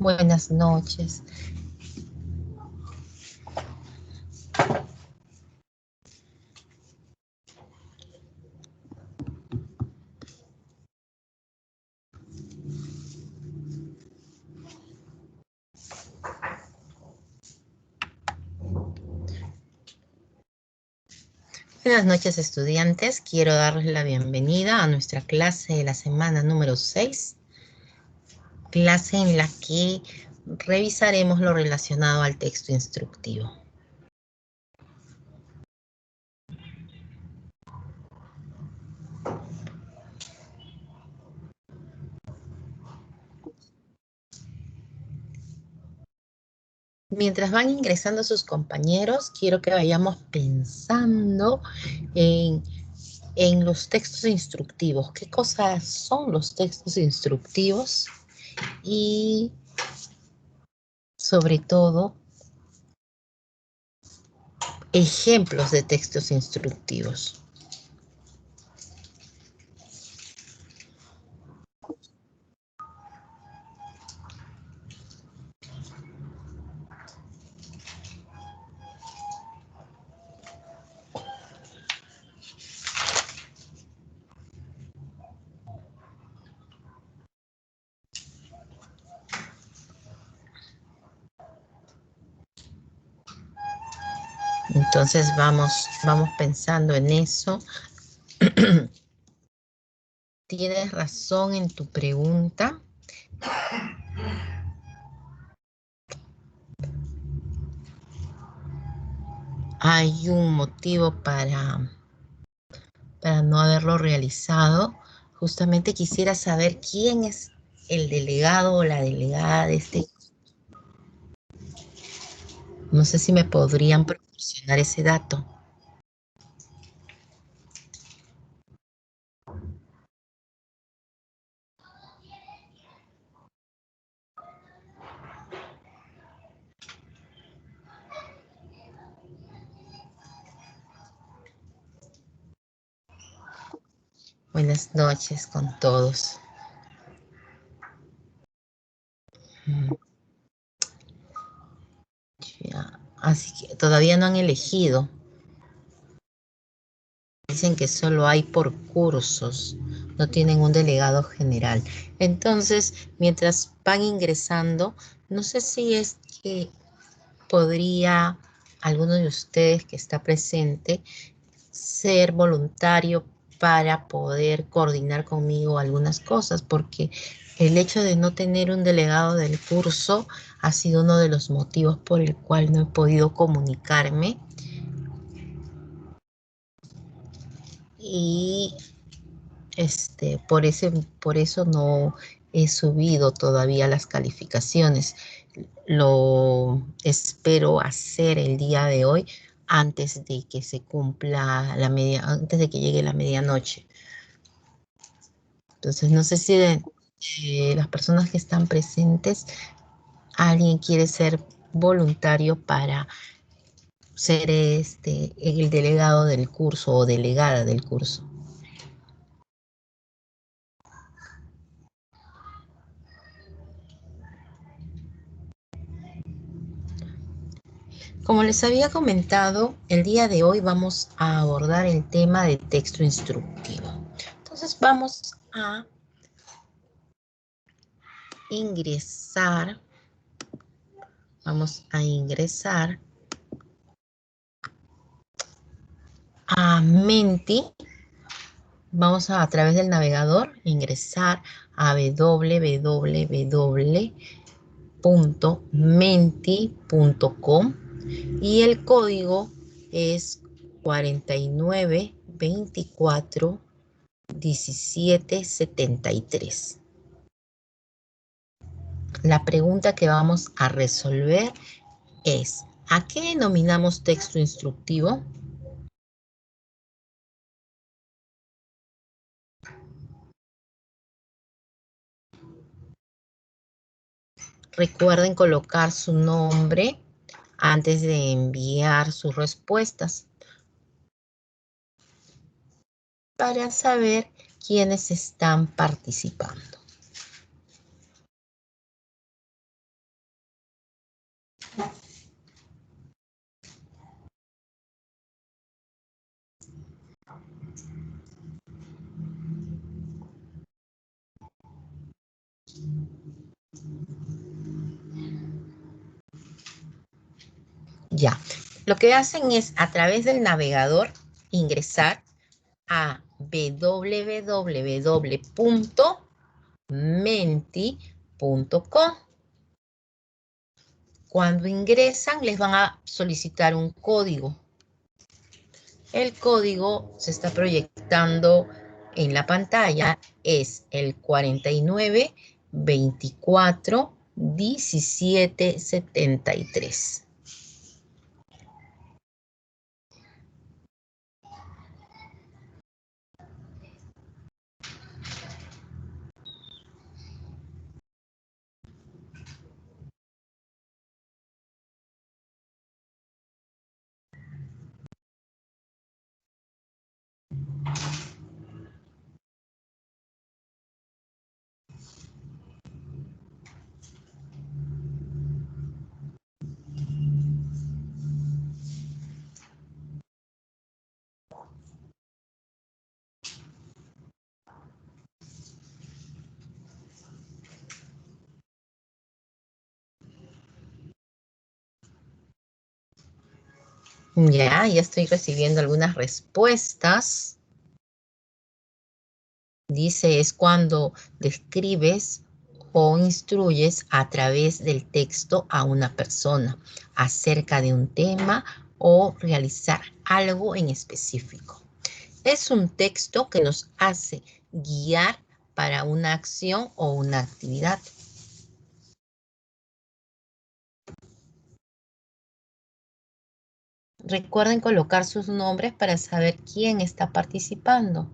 Buenas noches. Buenas noches, estudiantes. Quiero darles la bienvenida a nuestra clase de la semana número 6, clase en la que revisaremos lo relacionado al texto instructivo. Mientras van ingresando sus compañeros, quiero que vayamos pensando en los textos instructivos. ¿Qué cosas son los textos instructivos? Y sobre todo, ejemplos de textos instructivos. Entonces vamos pensando en eso. Tienes razón en tu pregunta. Hay un motivo para no haberlo realizado. Justamente quisiera saber quién es el delegado o la delegada de este. No sé si me podrían proporcionar ese dato. Buenas noches con todos. Ya, así que todavía no han elegido. Dicen que solo hay por cursos, no tienen un delegado general. Entonces, mientras van ingresando, no sé si es que podría alguno de ustedes que está presente ser voluntario para poder coordinar conmigo algunas cosas, porque el hecho de no tener un delegado del curso ha sido uno de los motivos por el cual no he podido comunicarme. Y por eso no he subido todavía las calificaciones. Lo espero hacer el día de hoy antes de que se cumpla antes de que llegue la medianoche. Entonces, no sé si de las personas que están presentes, alguien quiere ser voluntario para ser el delegado del curso o delegada del curso. Como les había comentado, el día de hoy vamos a abordar el tema de texto instructivo. Entonces vamos a ingresar a Menti. Vamos a través del navegador ingresar a www.menti.com y el código es 49241773. La pregunta que vamos a resolver es: ¿a qué denominamos texto instructivo? Recuerden colocar su nombre antes de enviar sus respuestas para saber quiénes están participando. Ya, lo que hacen es a través del navegador ingresar a www.menti.com. Cuando ingresan les van a solicitar un código. El código se está proyectando en la pantalla, es el 49 24 17 73. Ya estoy recibiendo algunas respuestas. Dice, es cuando describes o instruyes a través del texto a una persona acerca de un tema o realizar algo en específico. Es un texto que nos hace guiar para una acción o una actividad. Recuerden colocar sus nombres para saber quién está participando.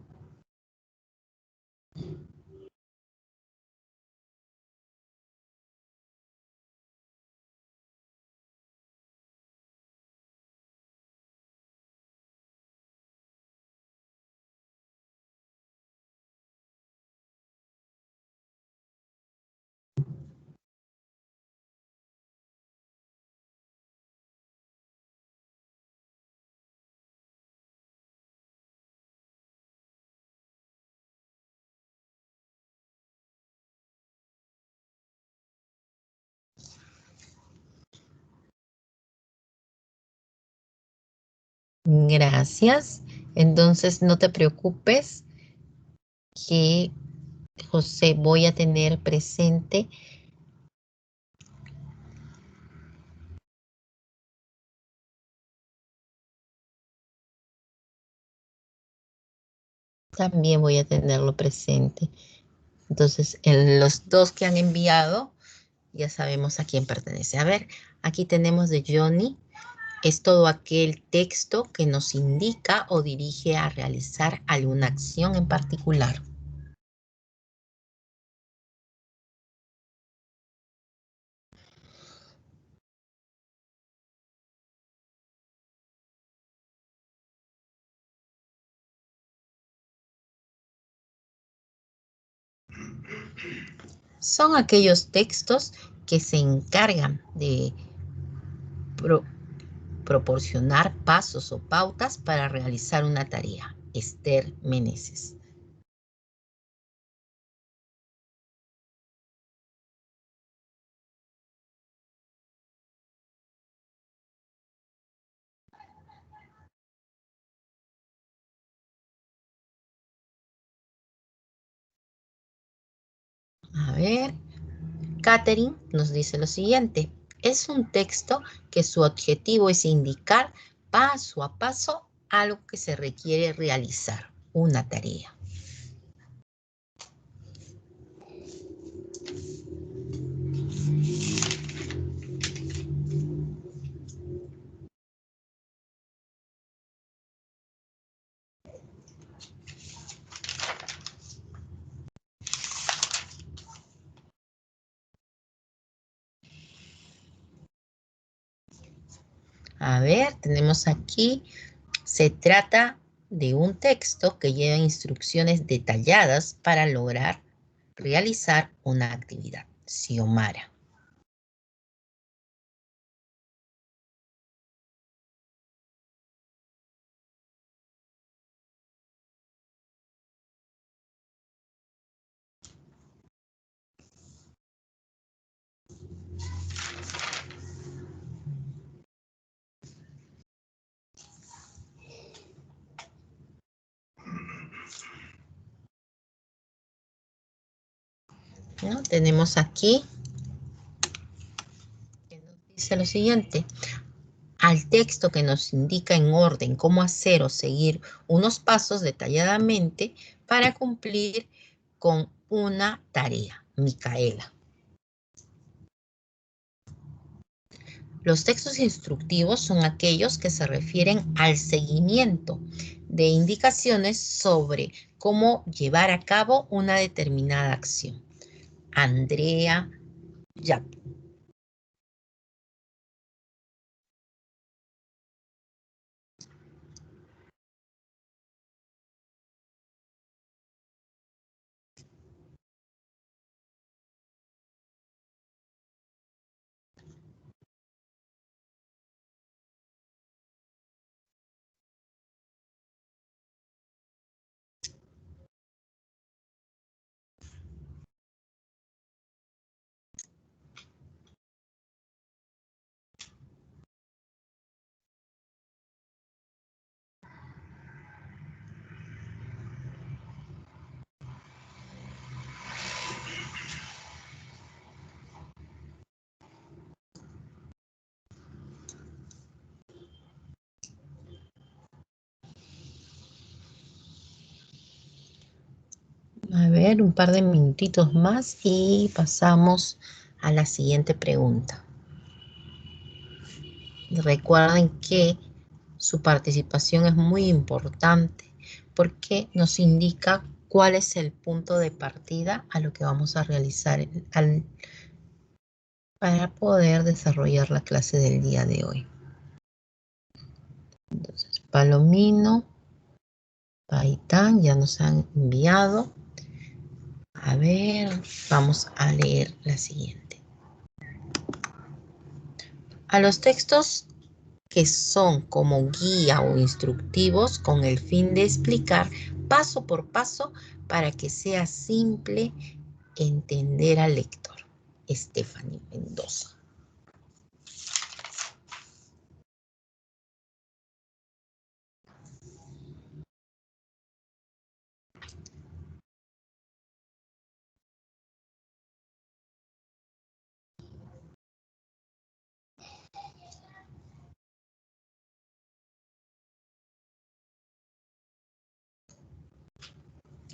Gracias. Entonces, no te preocupes que José voy a tener presente. También voy a tenerlo presente. Entonces, en los dos que han enviado, ya sabemos a quién pertenece. A ver, aquí tenemos de Johnny. Es todo aquel texto que nos indica o dirige a realizar alguna acción en particular. Son aquellos textos que se encargan de proporcionar pasos o pautas para realizar una tarea. Esther Meneses. A ver, Catherine nos dice lo siguiente. Es un texto que su objetivo es indicar paso a paso algo que se requiere realizar, una tarea. A ver, tenemos aquí, se trata de un texto que lleva instrucciones detalladas para lograr realizar una actividad. Xiomara. ¿no? Tenemos aquí, que nos dice lo siguiente. Al texto que nos indica en orden cómo hacer o seguir unos pasos detalladamente para cumplir con una tarea. Micaela. Los textos instructivos son aquellos que se refieren al seguimiento de indicaciones sobre cómo llevar a cabo una determinada acción. Andrea Yap. A ver, un par de minutitos más y pasamos a la siguiente pregunta. Recuerden que su participación es muy importante porque nos indica cuál es el punto de partida a lo que vamos a realizar para poder desarrollar la clase del día de hoy. Entonces, Palomino, Paitán, ya nos han enviado. A ver, vamos a leer la siguiente. A los textos que son como guía o instructivos con el fin de explicar paso por paso para que sea simple entender al lector. Stephanie Mendoza.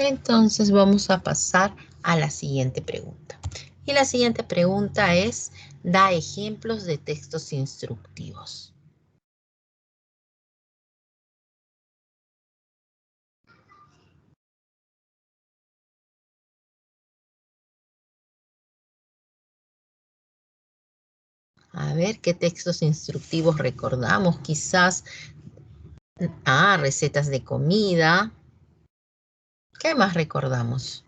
Entonces vamos a pasar a la siguiente pregunta. Y la siguiente pregunta es, da ejemplos de textos instructivos. A ver qué textos instructivos recordamos. Quizás, recetas de comida. ¿Qué más recordamos?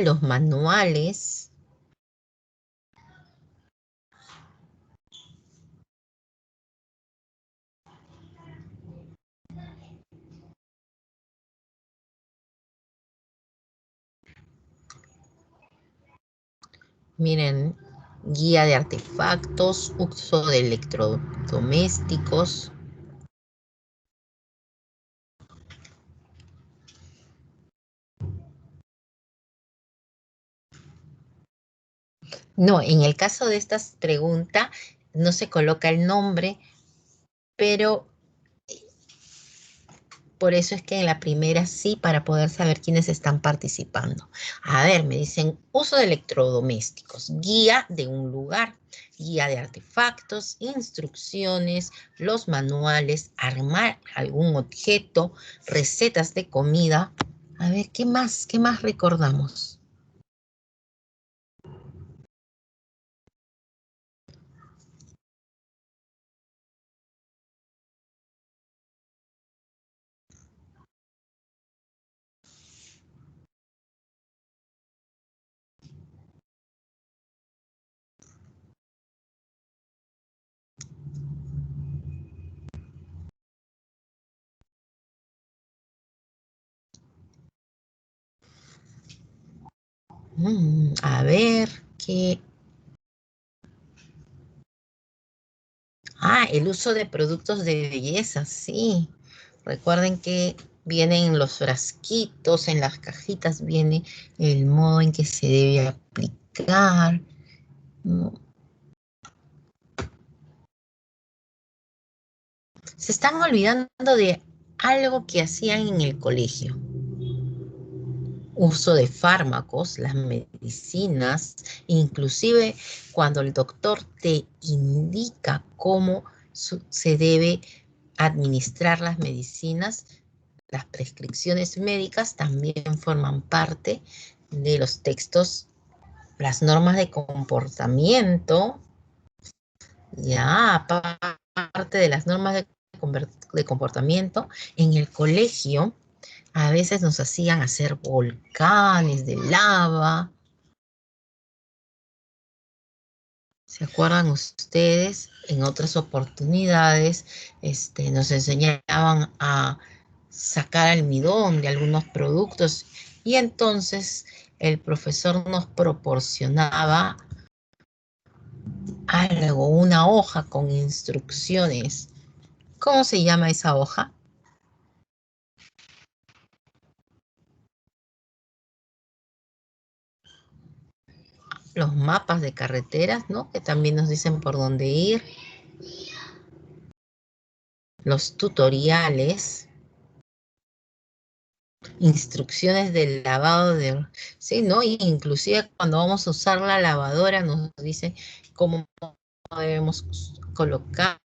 Los manuales. Miren, guía de artefactos, uso de electrodomésticos. No, en el caso de esta pregunta no se coloca el nombre, pero por eso es que en la primera sí, para poder saber quiénes están participando. A ver, me dicen uso de electrodomésticos, guía de un lugar, guía de artefactos, instrucciones, los manuales, armar algún objeto, recetas de comida. A ver, ¿qué más? ¿Qué más recordamos? A ver, ¿qué? El uso de productos de belleza, sí. Recuerden que vienen los frasquitos, en las cajitas viene el modo en que se debe aplicar. ¿No? Se están olvidando de algo que hacían en el colegio. Uso de fármacos, las medicinas, inclusive cuando el doctor te indica cómo se debe administrar las medicinas, las prescripciones médicas también forman parte de los textos, las normas de comportamiento, ya parte de las normas de comportamiento en el colegio. A veces nos hacían hacer volcanes de lava. ¿Se acuerdan ustedes? En otras oportunidades nos enseñaban a sacar almidón de algunos productos y entonces el profesor nos proporcionaba algo, una hoja con instrucciones. ¿Cómo se llama esa hoja? Los mapas de carreteras, ¿no? Que también nos dicen por dónde ir. Los tutoriales. Instrucciones del lavado de, sí, ¿no? Y inclusive cuando vamos a usar la lavadora nos dice cómo debemos colocar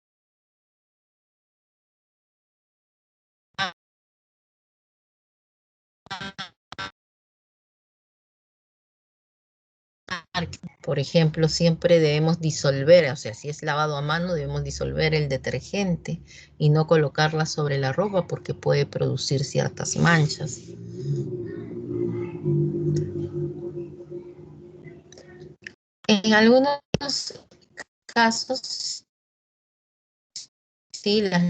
por ejemplo, siempre debemos disolver, o sea, si es lavado a mano, debemos disolver el detergente y no colocarla sobre la ropa porque puede producir ciertas manchas. En algunos casos, sí, las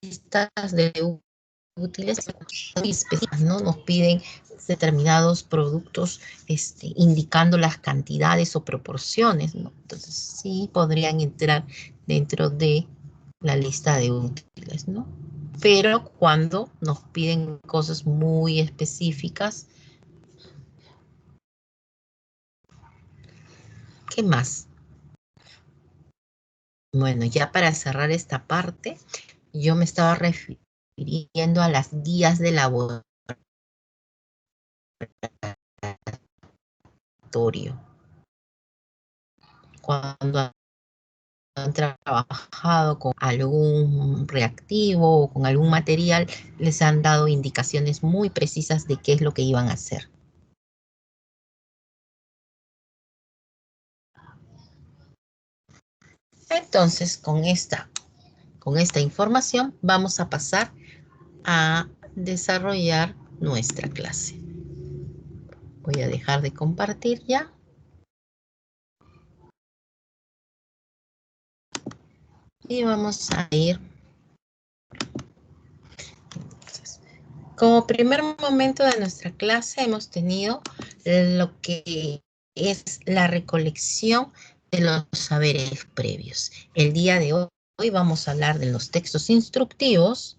listas de útiles muy específicas, ¿no? Nos piden determinados productos indicando las cantidades o proporciones, ¿no? Entonces sí podrían entrar dentro de la lista de útiles, ¿no? Pero cuando nos piden cosas muy específicas, ¿qué más? Bueno, ya para cerrar esta parte, yo me estaba refiriendo a las guías de laboratorio. Cuando han trabajado con algún reactivo o con algún material, les han dado indicaciones muy precisas de qué es lo que iban a hacer. Entonces, con esta información vamos a pasar a desarrollar nuestra clase. Voy a dejar de compartir ya. Y vamos a ir. Entonces, como primer momento de nuestra clase hemos tenido lo que es la recolección de los saberes previos. El día de hoy vamos a hablar de los textos instructivos.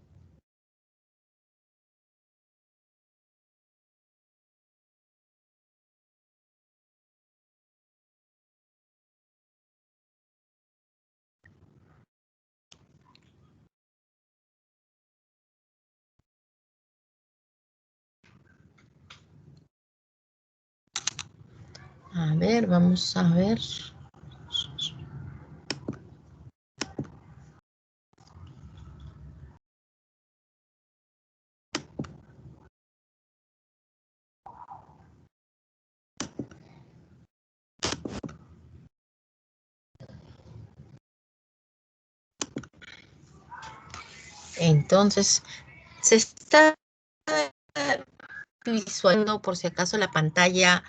A ver, vamos a ver. Entonces, se está visualizando por si acaso la pantalla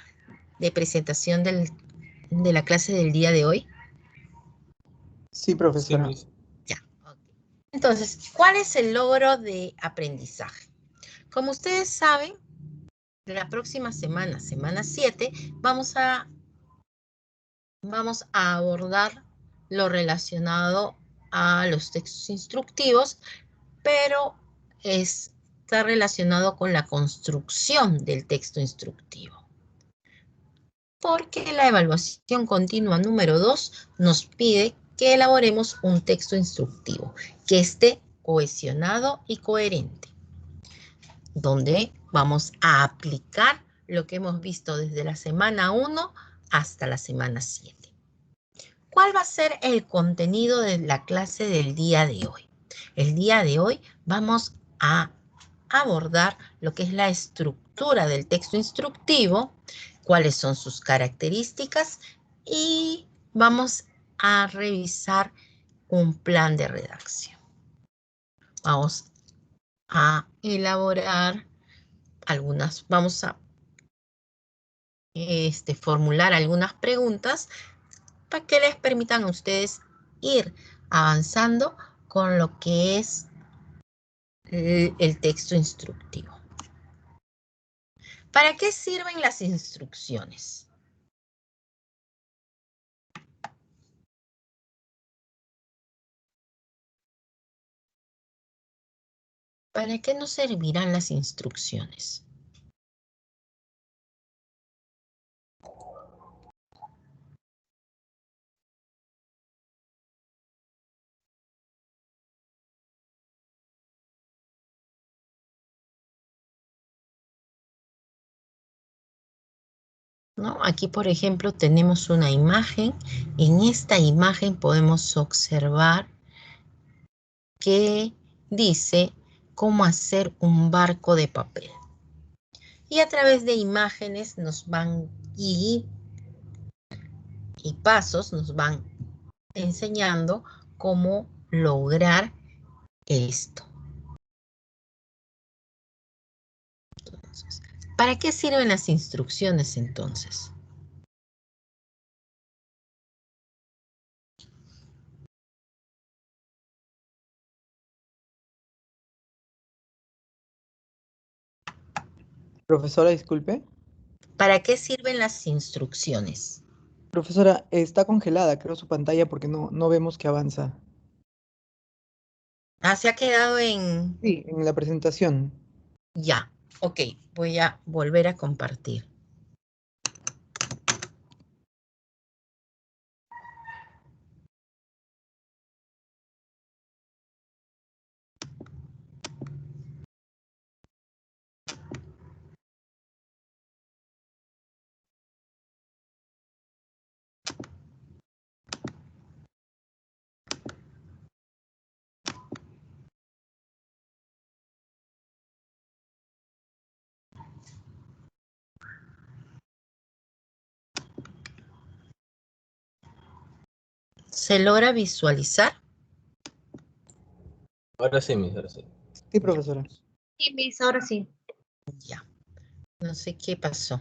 de presentación de la clase del día de hoy. Sí, profesora. Sí. Ya. Okay. Entonces, ¿cuál es el logro de aprendizaje? Como ustedes saben, la próxima semana, semana 7, vamos a abordar lo relacionado a los textos instructivos, pero está relacionado con la construcción del texto instructivo. Porque la evaluación continua número 2 nos pide que elaboremos un texto instructivo que esté cohesionado y coherente, donde vamos a aplicar lo que hemos visto desde la semana 1 hasta la semana 7. ¿Cuál va a ser el contenido de la clase del día de hoy? El día de hoy vamos a abordar lo que es la estructura del texto instructivo, cuáles son sus características y vamos a revisar un plan de redacción. Vamos a elaborar vamos a formular algunas preguntas para que les permitan a ustedes ir avanzando con lo que es el texto instructivo. ¿Para qué sirven las instrucciones? ¿Para qué nos servirán las instrucciones? ¿No? Aquí, por ejemplo, tenemos una imagen. En esta imagen podemos observar que dice cómo hacer un barco de papel. Y a través de imágenes nos van y pasos nos van enseñando cómo lograr esto. Entonces, ¿para qué sirven las instrucciones entonces? Profesora, disculpe. ¿Para qué sirven las instrucciones? Profesora, está congelada, creo, su pantalla porque no vemos que avanza. Ah, se ha quedado en... Sí, en la presentación. Ya, ok, voy a volver a compartir. ¿Se logra visualizar? Ahora sí, mis, ahora sí. Sí, profesora. Sí, Miss, ahora sí. Ya, no sé qué pasó.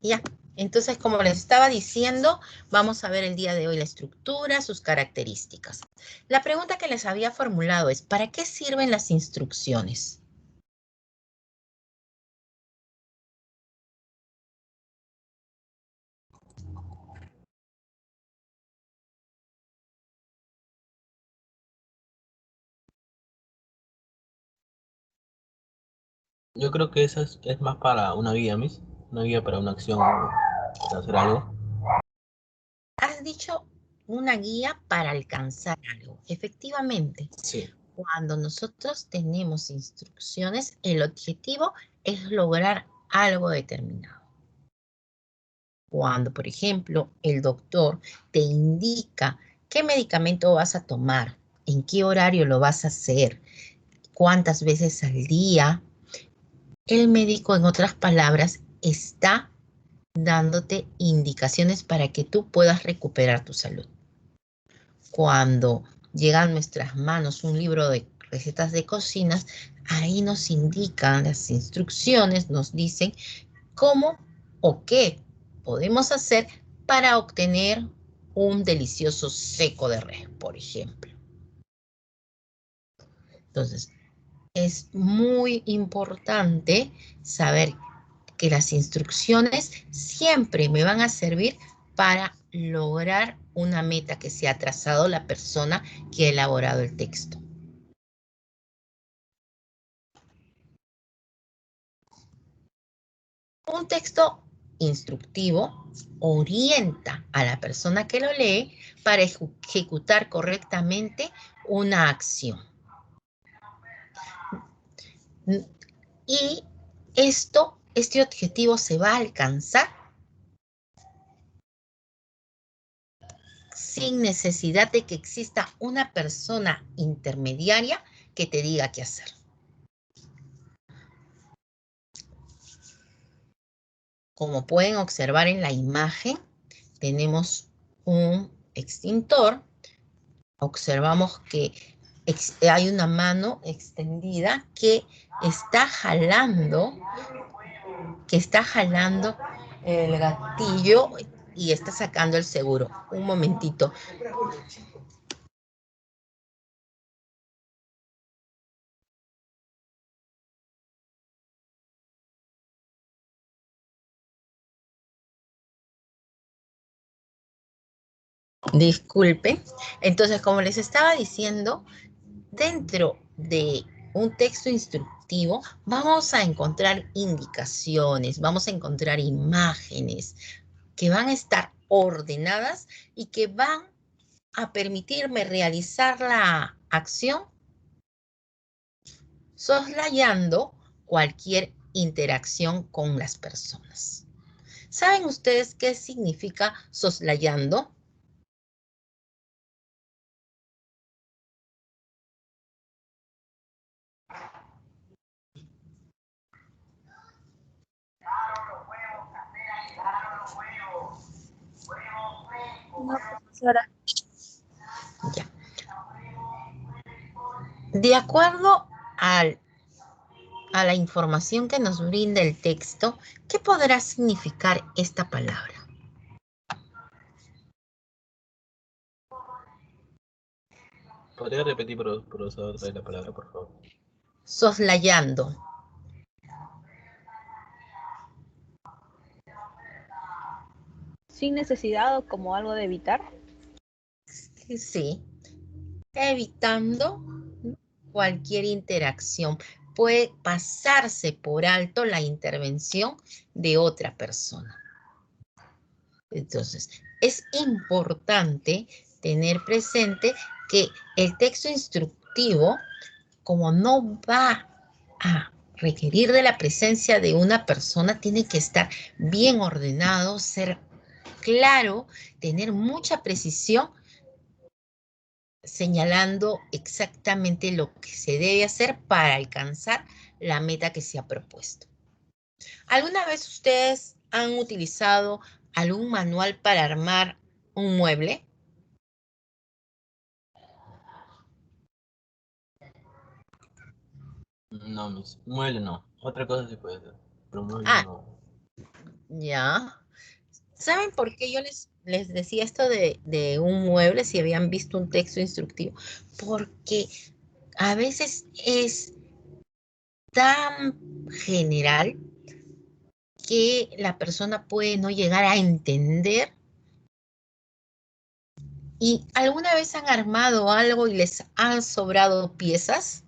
Ya, entonces como les estaba diciendo, vamos a ver el día de hoy la estructura, sus características. La pregunta que les había formulado es, ¿para qué sirven las instrucciones? Yo creo que esa es más para una guía, mis. Una guía para una acción, para hacer algo. Has dicho una guía para alcanzar algo. Efectivamente, Sí. cuando nosotros tenemos instrucciones, el objetivo es lograr algo determinado. Cuando, por ejemplo, el doctor te indica qué medicamento vas a tomar, en qué horario lo vas a hacer, cuántas veces al día, el médico, en otras palabras, está dándote indicaciones para que tú puedas recuperar tu salud. Cuando llega a nuestras manos un libro de recetas de cocinas, ahí nos indican las instrucciones, nos dicen cómo o qué podemos hacer para obtener un delicioso seco de res, por ejemplo. Entonces, es muy importante saber porque las instrucciones siempre me van a servir para lograr una meta que se ha trazado la persona que ha elaborado el texto. Un texto instructivo orienta a la persona que lo lee para ejecutar correctamente una acción. Y este objetivo se va a alcanzar sin necesidad de que exista una persona intermediaria que te diga qué hacer. Como pueden observar en la imagen, tenemos un extintor. Observamos que hay una mano extendida que está jalando el gatillo y está sacando el seguro. Un momentito. Disculpe. Entonces, como les estaba diciendo, dentro de un texto instructivo vamos a encontrar indicaciones, vamos a encontrar imágenes que van a estar ordenadas y que van a permitirme realizar la acción soslayando cualquier interacción con las personas. ¿Saben ustedes qué significa soslayando? No, profesora. Ya. De acuerdo a la información que nos brinda el texto, ¿qué podrá significar esta palabra? ¿Podría repetir, profesor, otra vez la palabra, por favor? Soslayando. Sin necesidad o como algo de evitar. Sí, evitando cualquier interacción. Puede pasarse por alto la intervención de otra persona. Entonces, es importante tener presente que el texto instructivo, como no va a requerir de la presencia de una persona, tiene que estar bien ordenado, ser claro, tener mucha precisión, señalando exactamente lo que se debe hacer para alcanzar la meta que se ha propuesto. ¿Alguna vez ustedes han utilizado algún manual para armar un mueble? No, mis. Mueble no. Otra cosa sí puede ser. Pero mueble Ah, no. ya. ¿Saben por qué yo les decía esto de un mueble si habían visto un texto instructivo? Porque a veces es tan general que la persona puede no llegar a entender. ¿Y alguna vez han armado algo y les han sobrado piezas?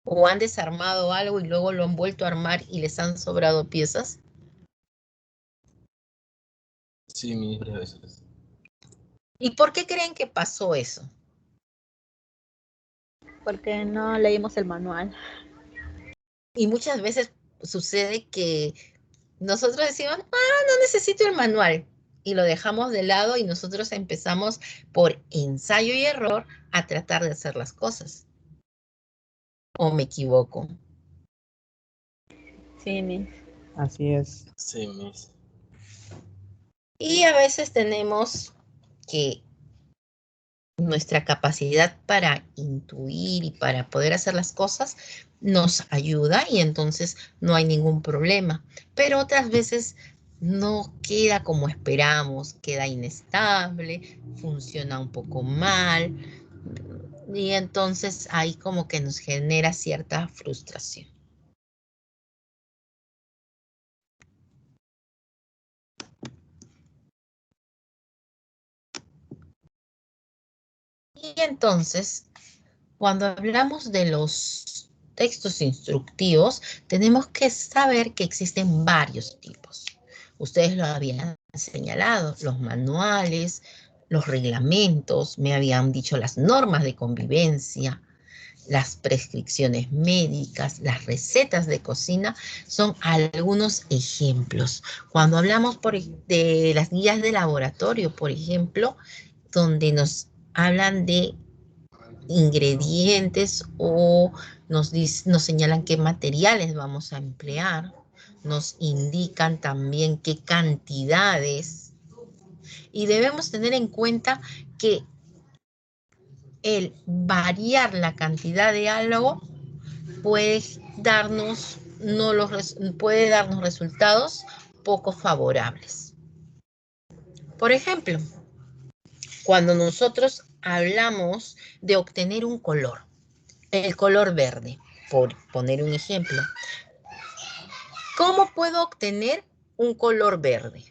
¿O han desarmado algo y luego lo han vuelto a armar y les han sobrado piezas? Sí, mis, varias veces. ¿Y por qué creen que pasó eso? Porque no leímos el manual. Y muchas veces sucede que nosotros decimos, no necesito el manual. Y lo dejamos de lado y nosotros empezamos por ensayo y error a tratar de hacer las cosas. ¿O me equivoco? Sí, Miss. Así es. Sí, mis. Y a veces tenemos que nuestra capacidad para intuir y para poder hacer las cosas nos ayuda y entonces no hay ningún problema. Pero otras veces no queda como esperamos, queda inestable, funciona un poco mal y entonces ahí como que nos genera cierta frustración. Y entonces, cuando hablamos de los textos instructivos, tenemos que saber que existen varios tipos. Ustedes lo habían señalado, los manuales, los reglamentos, me habían dicho las normas de convivencia, las prescripciones médicas, las recetas de cocina, son algunos ejemplos. Cuando hablamos de las guías de laboratorio, por ejemplo, donde nos hablan de ingredientes o nos señalan qué materiales vamos a emplear, nos indican también qué cantidades, y debemos tener en cuenta que el variar la cantidad de algo puede darnos resultados poco favorables. Por ejemplo, cuando nosotros hablamos de obtener un color, el color verde, por poner un ejemplo, ¿cómo puedo obtener un color verde?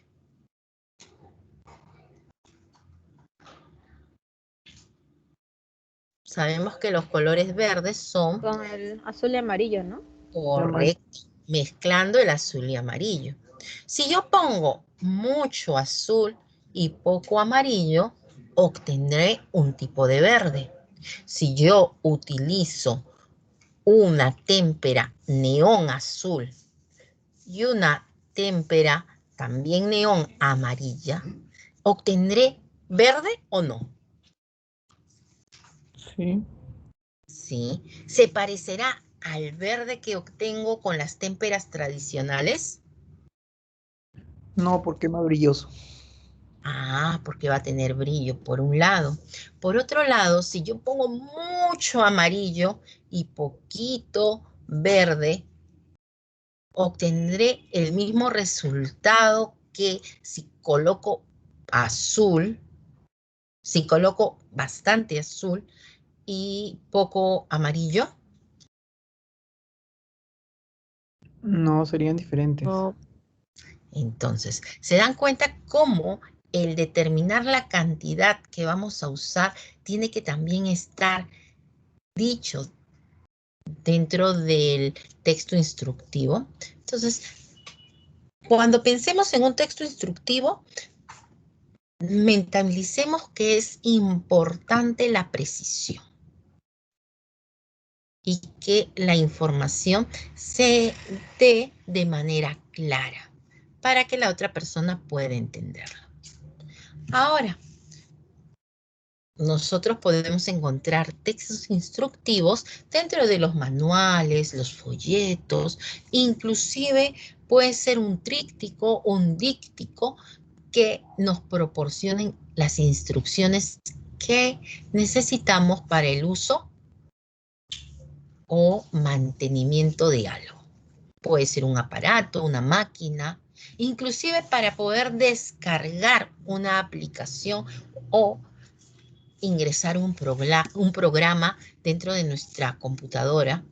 Sabemos que los colores verdes son Con el azul y amarillo, ¿no? correcto, mezclando el azul y amarillo. Si yo pongo mucho azul y poco amarillo, obtendré un tipo de verde. Si yo utilizo una témpera neón azul y una témpera también neón amarilla, ¿obtendré verde o no? Sí. Sí. ¿Se parecerá al verde que obtengo con las témperas tradicionales? No, porque es más brilloso. Ah, porque va a tener brillo, por un lado. Por otro lado, si yo pongo mucho amarillo y poquito verde, obtendré el mismo resultado que si coloco azul, si coloco bastante azul y poco amarillo. No, serían diferentes. No. Entonces, ¿se dan cuenta cómo el determinar la cantidad que vamos a usar tiene que también estar dicho dentro del texto instructivo? Entonces, cuando pensemos en un texto instructivo, mentalicemos que es importante la precisión y que la información se dé de manera clara para que la otra persona pueda entenderla. Ahora, nosotros podemos encontrar textos instructivos dentro de los manuales, los folletos, inclusive puede ser un tríptico, un díptico que nos proporcionen las instrucciones que necesitamos para el uso o mantenimiento de algo. Puede ser un aparato, una máquina, inclusive para poder descargar una aplicación o ingresar un programa dentro de nuestra computadora.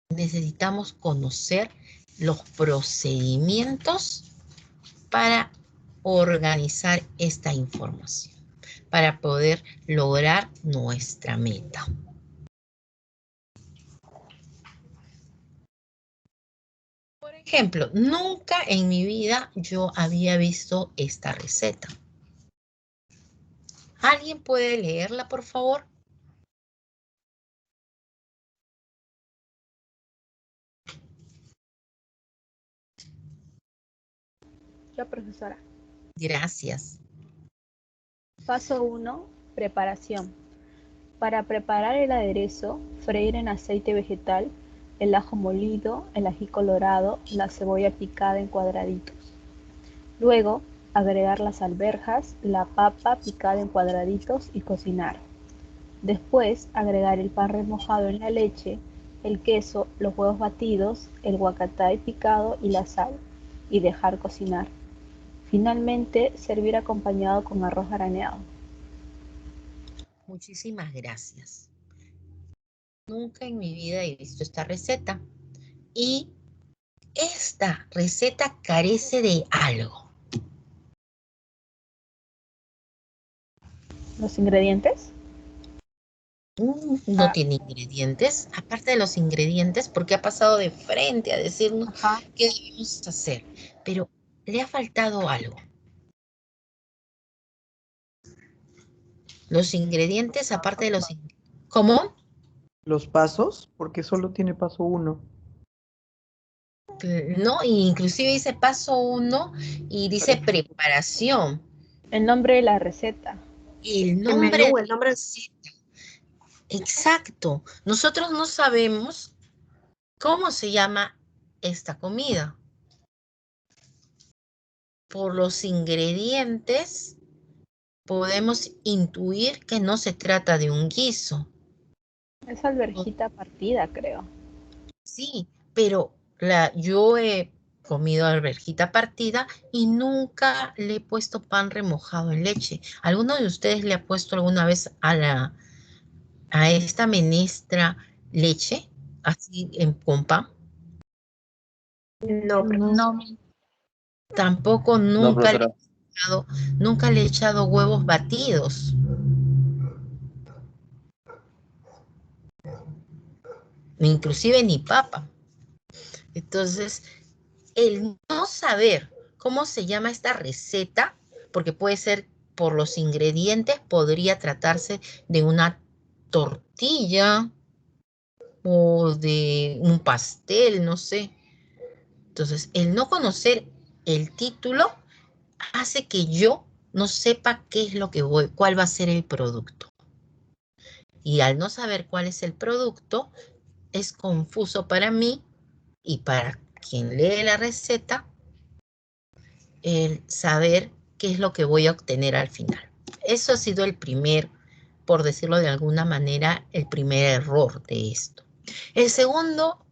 Necesitamos conocer los procedimientos para organizar esta información, para poder lograr nuestra meta. Por ejemplo, nunca en mi vida yo había visto esta receta. ¿Alguien puede leerla, por favor? Yo, profesora. Gracias. Paso 1. Preparación. Para preparar el aderezo, freír en aceite vegetal el ajo molido, el ají colorado, la cebolla picada en cuadraditos. Luego, agregar las alverjas, la papa picada en cuadraditos y cocinar. Después, agregar el pan remojado en la leche, el queso, los huevos batidos, el huacatay picado y la sal, y dejar cocinar. Finalmente, servir acompañado con arroz graneado. Muchísimas gracias. Nunca en mi vida he visto esta receta. Y esta receta carece de algo. ¿Los ingredientes? No Ah, tiene ingredientes, aparte de los ingredientes, porque ha pasado de frente a decirnos ajá. qué debemos hacer, pero le ha faltado algo. Los ingredientes, aparte de los... ¿Cómo? Los pasos, porque solo tiene paso 1. No, inclusive dice paso 1 y dice preparación. El nombre de la receta. El El nombre menú, de el nombre. receta. Exacto. Nosotros no sabemos cómo se llama esta comida. Por los ingredientes podemos intuir que no se trata de un guiso. Es alverjita partida, creo. Sí, pero yo he comido alverjita partida y nunca le he puesto pan remojado en leche. ¿Alguno de ustedes le ha puesto alguna vez a esta menestra leche, así con pan? No, No. profesor. Tampoco No, profesora. nunca le he echado huevos batidos. Inclusive ni papa. Entonces, el no saber cómo se llama esta receta, porque puede ser por los ingredientes, podría tratarse de una tortilla o de un pastel, no sé. Entonces, el no conocer el título hace que yo no sepa qué es lo que cuál va a ser el producto. Y al no saber cuál es el producto, es confuso para mí y para quien lee la receta el saber qué es lo que voy a obtener al final. Eso ha sido el primer, por decirlo de alguna manera, el primer error de esto. El segundo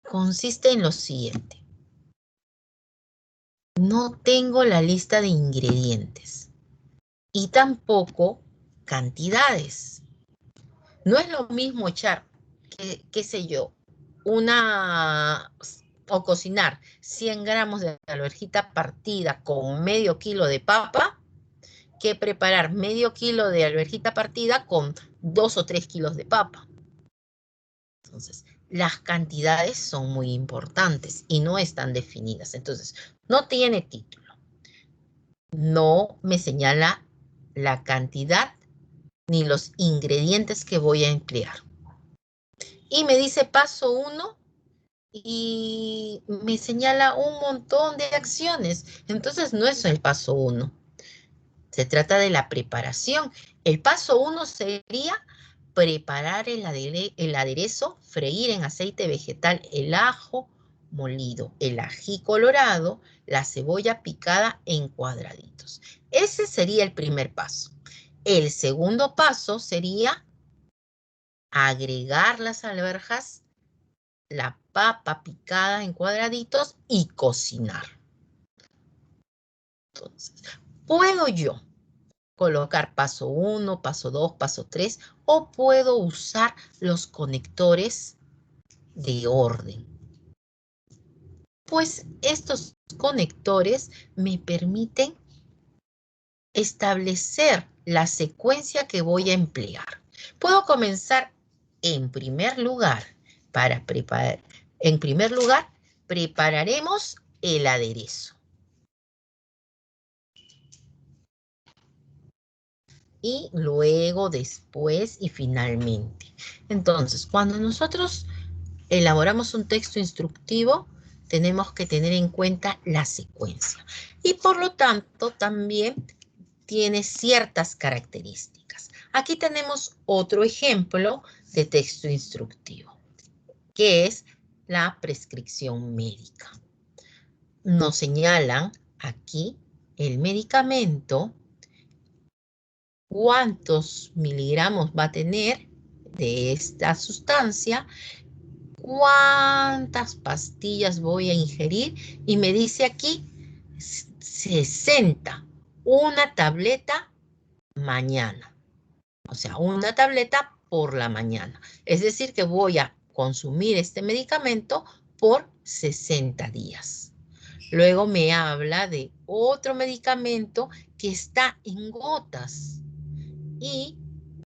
consiste en lo siguiente. No tengo la lista de ingredientes y tampoco cantidades. No es lo mismo echar, qué sé yo, o cocinar 100 gramos de alverjita partida con medio kilo de papa que preparar medio kilo de alverjita partida con 2 o 3 kilos de papa. Entonces, las cantidades son muy importantes y no están definidas. Entonces, no tiene título. No me señala la cantidad ni los ingredientes que voy a emplear. Y me dice paso 1 y me señala un montón de acciones. Entonces, no es el paso 1. Se trata de la preparación. El paso 1 sería preparar el aderezo, freír en aceite vegetal el ajo molido, el ají colorado, la cebolla picada en cuadraditos. Ese sería el primer paso. El segundo paso sería agregar las alverjas, la papa picada en cuadraditos y cocinar. Entonces, ¿puedo yo colocar paso 1, paso 2, paso 3 o puedo usar los conectores de orden? Pues estos conectores me permiten establecer la secuencia que voy a emplear. Puedo comenzar en primer lugar prepararemos el aderezo. Y luego, después y finalmente. Entonces, cuando nosotros elaboramos un texto instructivo, tenemos que tener en cuenta la secuencia. Y por lo tanto, también tiene ciertas características. Aquí tenemos otro ejemplo de texto instructivo, que es la prescripción médica. Nos señalan aquí el medicamento, cuántos miligramos va a tener de esta sustancia, cuántas pastillas voy a ingerir y me dice aquí 60, una tableta mañana, o sea, una tableta por la mañana. Es decir, que voy a consumir este medicamento por 60 días. Luego me habla de otro medicamento que está en gotas. y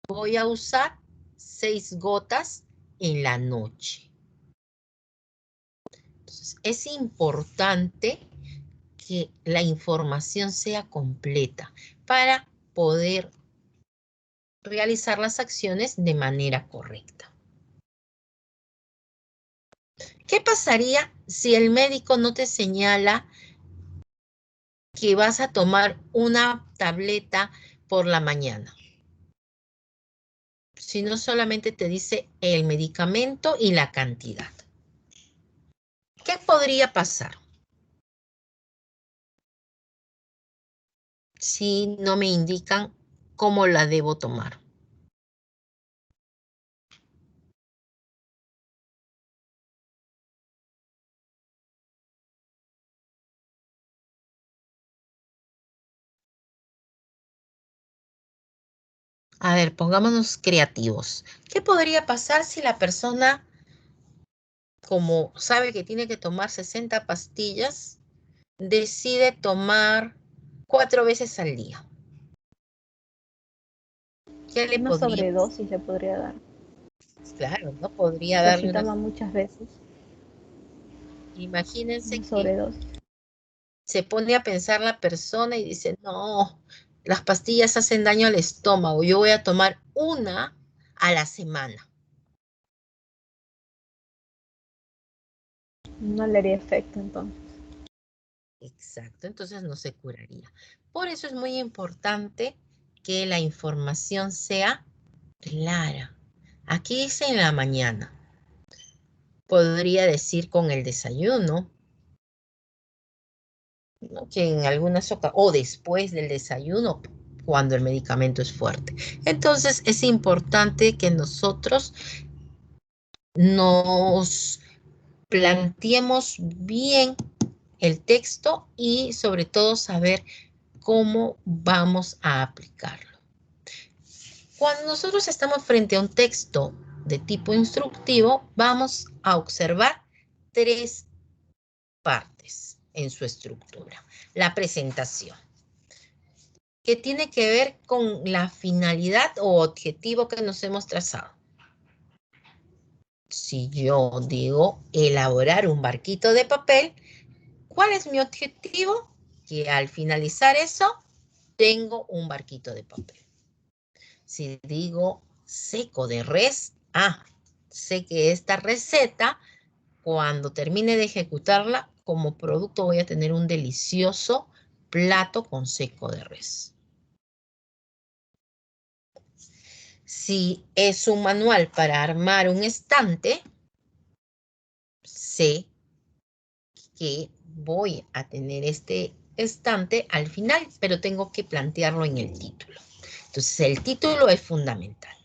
voy a usar 6 gotas en la noche. Entonces, es importante que la información sea completa para poder realizar las acciones de manera correcta. ¿Qué pasaría si el médico no te señala que vas a tomar una tableta por la mañana? Sino solamente te dice el medicamento y la cantidad. ¿Qué podría pasar si no me indican cómo la debo tomar? A ver, pongámonos creativos. ¿Qué podría pasar si la persona, como sabe que tiene que tomar 60 pastillas, decide tomar 4 veces al día? ¿Qué le Una podría pasar? sobredosis le podría dar. Claro, ¿no? Podría Por si darle una... toma muchas veces. Imagínense Una que sobredosis. se pone a pensar la persona y dice, no, las pastillas hacen daño al estómago, yo voy a tomar una a la semana. No le haría efecto entonces. Exacto, entonces no se curaría. Por eso es muy importante que la información sea clara. Aquí dice en la mañana. Podría decir con el desayuno, ¿no? Que en algunas ocasiones, o después del desayuno, cuando el medicamento es fuerte. Entonces es importante que nosotros nos planteemos bien el texto y sobre todo saber cómo vamos a aplicarlo. Cuando nosotros estamos frente a un texto de tipo instructivo, vamos a observar 3 partes en su estructura. La presentación, que tiene que ver con la finalidad o objetivo que nos hemos trazado. Si yo digo elaborar un barquito de papel, ¿cuál es mi objetivo? Que al finalizar eso, tengo un barquito de papel. Si digo seco de res, sé que esta receta, cuando termine de ejecutarla, como producto voy a tener un delicioso plato con seco de res. Si es un manual para armar un estante, sé que voy a tener este estante al final, pero tengo que plantearlo en el título. Entonces, el título es fundamental.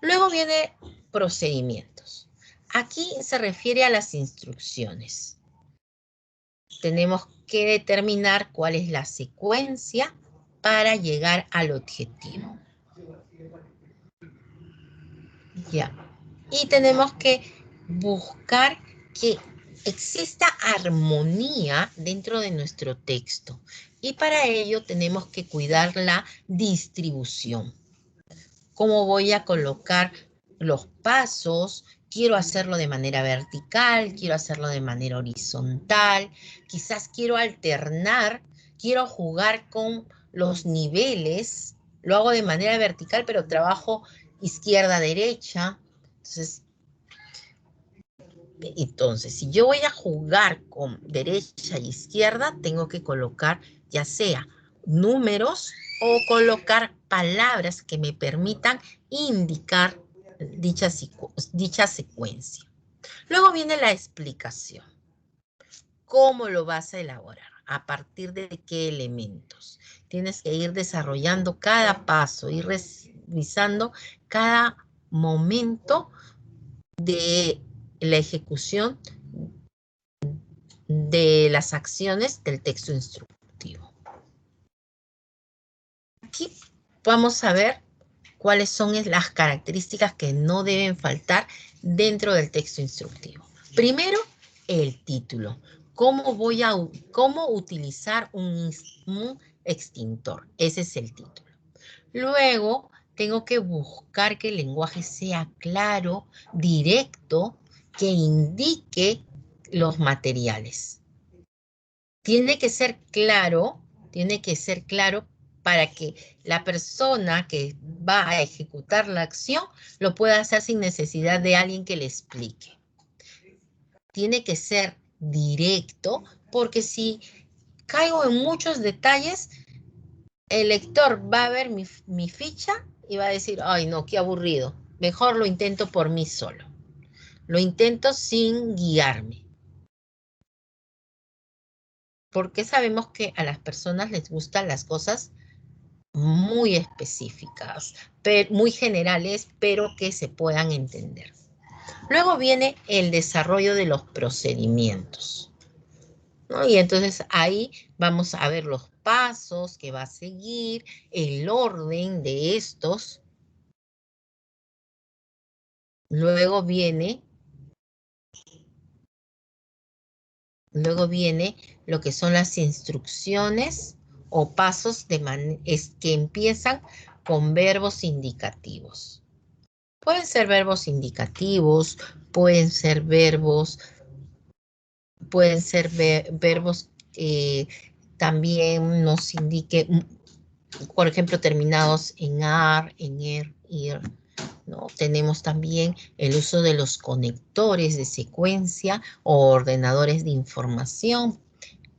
Luego viene procedimientos. Aquí se refiere a las instrucciones. Tenemos que determinar cuál es la secuencia para llegar al objetivo. Ya. Y tenemos que buscar que exista armonía dentro de nuestro texto. Y para ello tenemos que cuidar la distribución. ¿Cómo voy a colocar los pasos? Quiero hacerlo de manera vertical, quiero hacerlo de manera horizontal, quizás quiero alternar, quiero jugar con los niveles, lo hago de manera vertical, pero trabajo izquierda-derecha. Entonces, si yo voy a jugar con derecha e izquierda, tengo que colocar ya sea números o colocar palabras que me permitan indicar dicha secuencia. Luego viene la explicación. ¿Cómo lo vas a elaborar? ¿A partir de qué elementos? Tienes que ir desarrollando cada paso, ir revisando cada momento de la ejecución de las acciones del texto instructivo. Aquí vamos a ver cuáles son las características que no deben faltar dentro del texto instructivo. Primero, el título. ¿Cómo utilizar un extintor? Ese es el título. Luego, tengo que buscar que el lenguaje sea claro, directo, que indique los materiales. Tiene que ser claro para que la persona que va a ejecutar la acción lo pueda hacer sin necesidad de alguien que le explique. Tiene que ser directo, porque si caigo en muchos detalles, el lector va a ver mi ficha y va a decir, ay no, qué aburrido, mejor lo intento por mí solo. Lo intento sin guiarme. Porque sabemos que a las personas les gustan las cosas muy específicas, muy generales, pero que se puedan entender. Luego viene el desarrollo de los procedimientos, ¿no? Y entonces ahí vamos a ver los pasos que va a seguir, el orden de estos. Luego viene lo que son las instrucciones o pasos que empiezan con verbos indicativos. Pueden ser verbos indicativos, pueden ser verbos también nos indique, por ejemplo, terminados en ar, en ir, ¿no? Tenemos también el uso de los conectores de secuencia o ordenadores de información,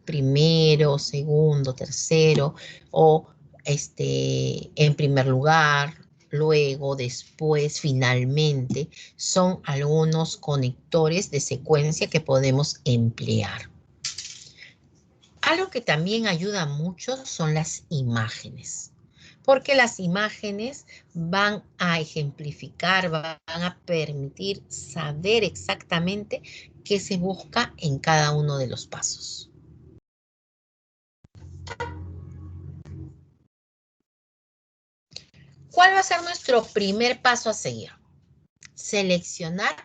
primero, segundo, tercero, o en primer lugar, luego, después, finalmente, son algunos conectores de secuencia que podemos emplear. Algo que también ayuda mucho son las imágenes, porque las imágenes van a ejemplificar, van a permitir saber exactamente qué se busca en cada uno de los pasos. ¿Cuál va a ser nuestro primer paso a seguir? Seleccionar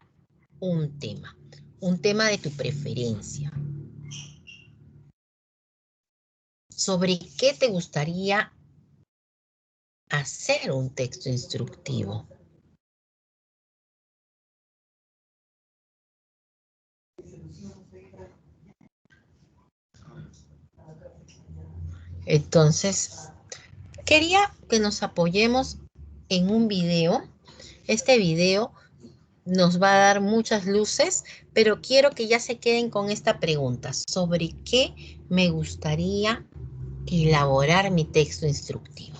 un tema de tu preferencia. ¿Sobre qué te gustaría hacer un texto instructivo? Entonces, quería que nos apoyemos en un video. Este video nos va a dar muchas luces, pero quiero que ya se queden con esta pregunta. ¿Sobre qué me gustaría elaborar mi texto instructivo?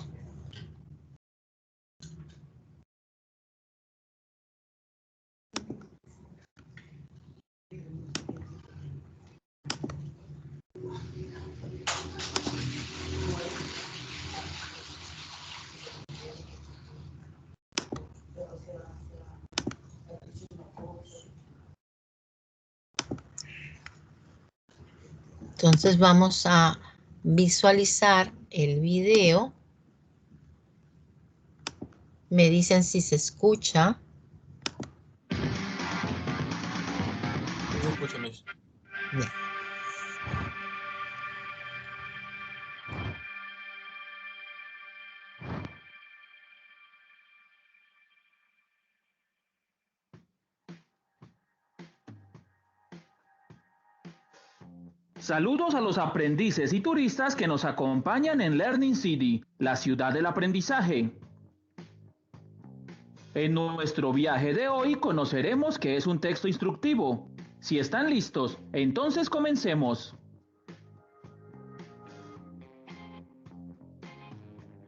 Entonces vamos a visualizar el video. Me dicen si se escucha. No escucho, Miss. Bien. Saludos a los aprendices y turistas que nos acompañan en Learning City, la ciudad del aprendizaje. En nuestro viaje de hoy conoceremos qué es un texto instructivo. Si están listos, entonces comencemos.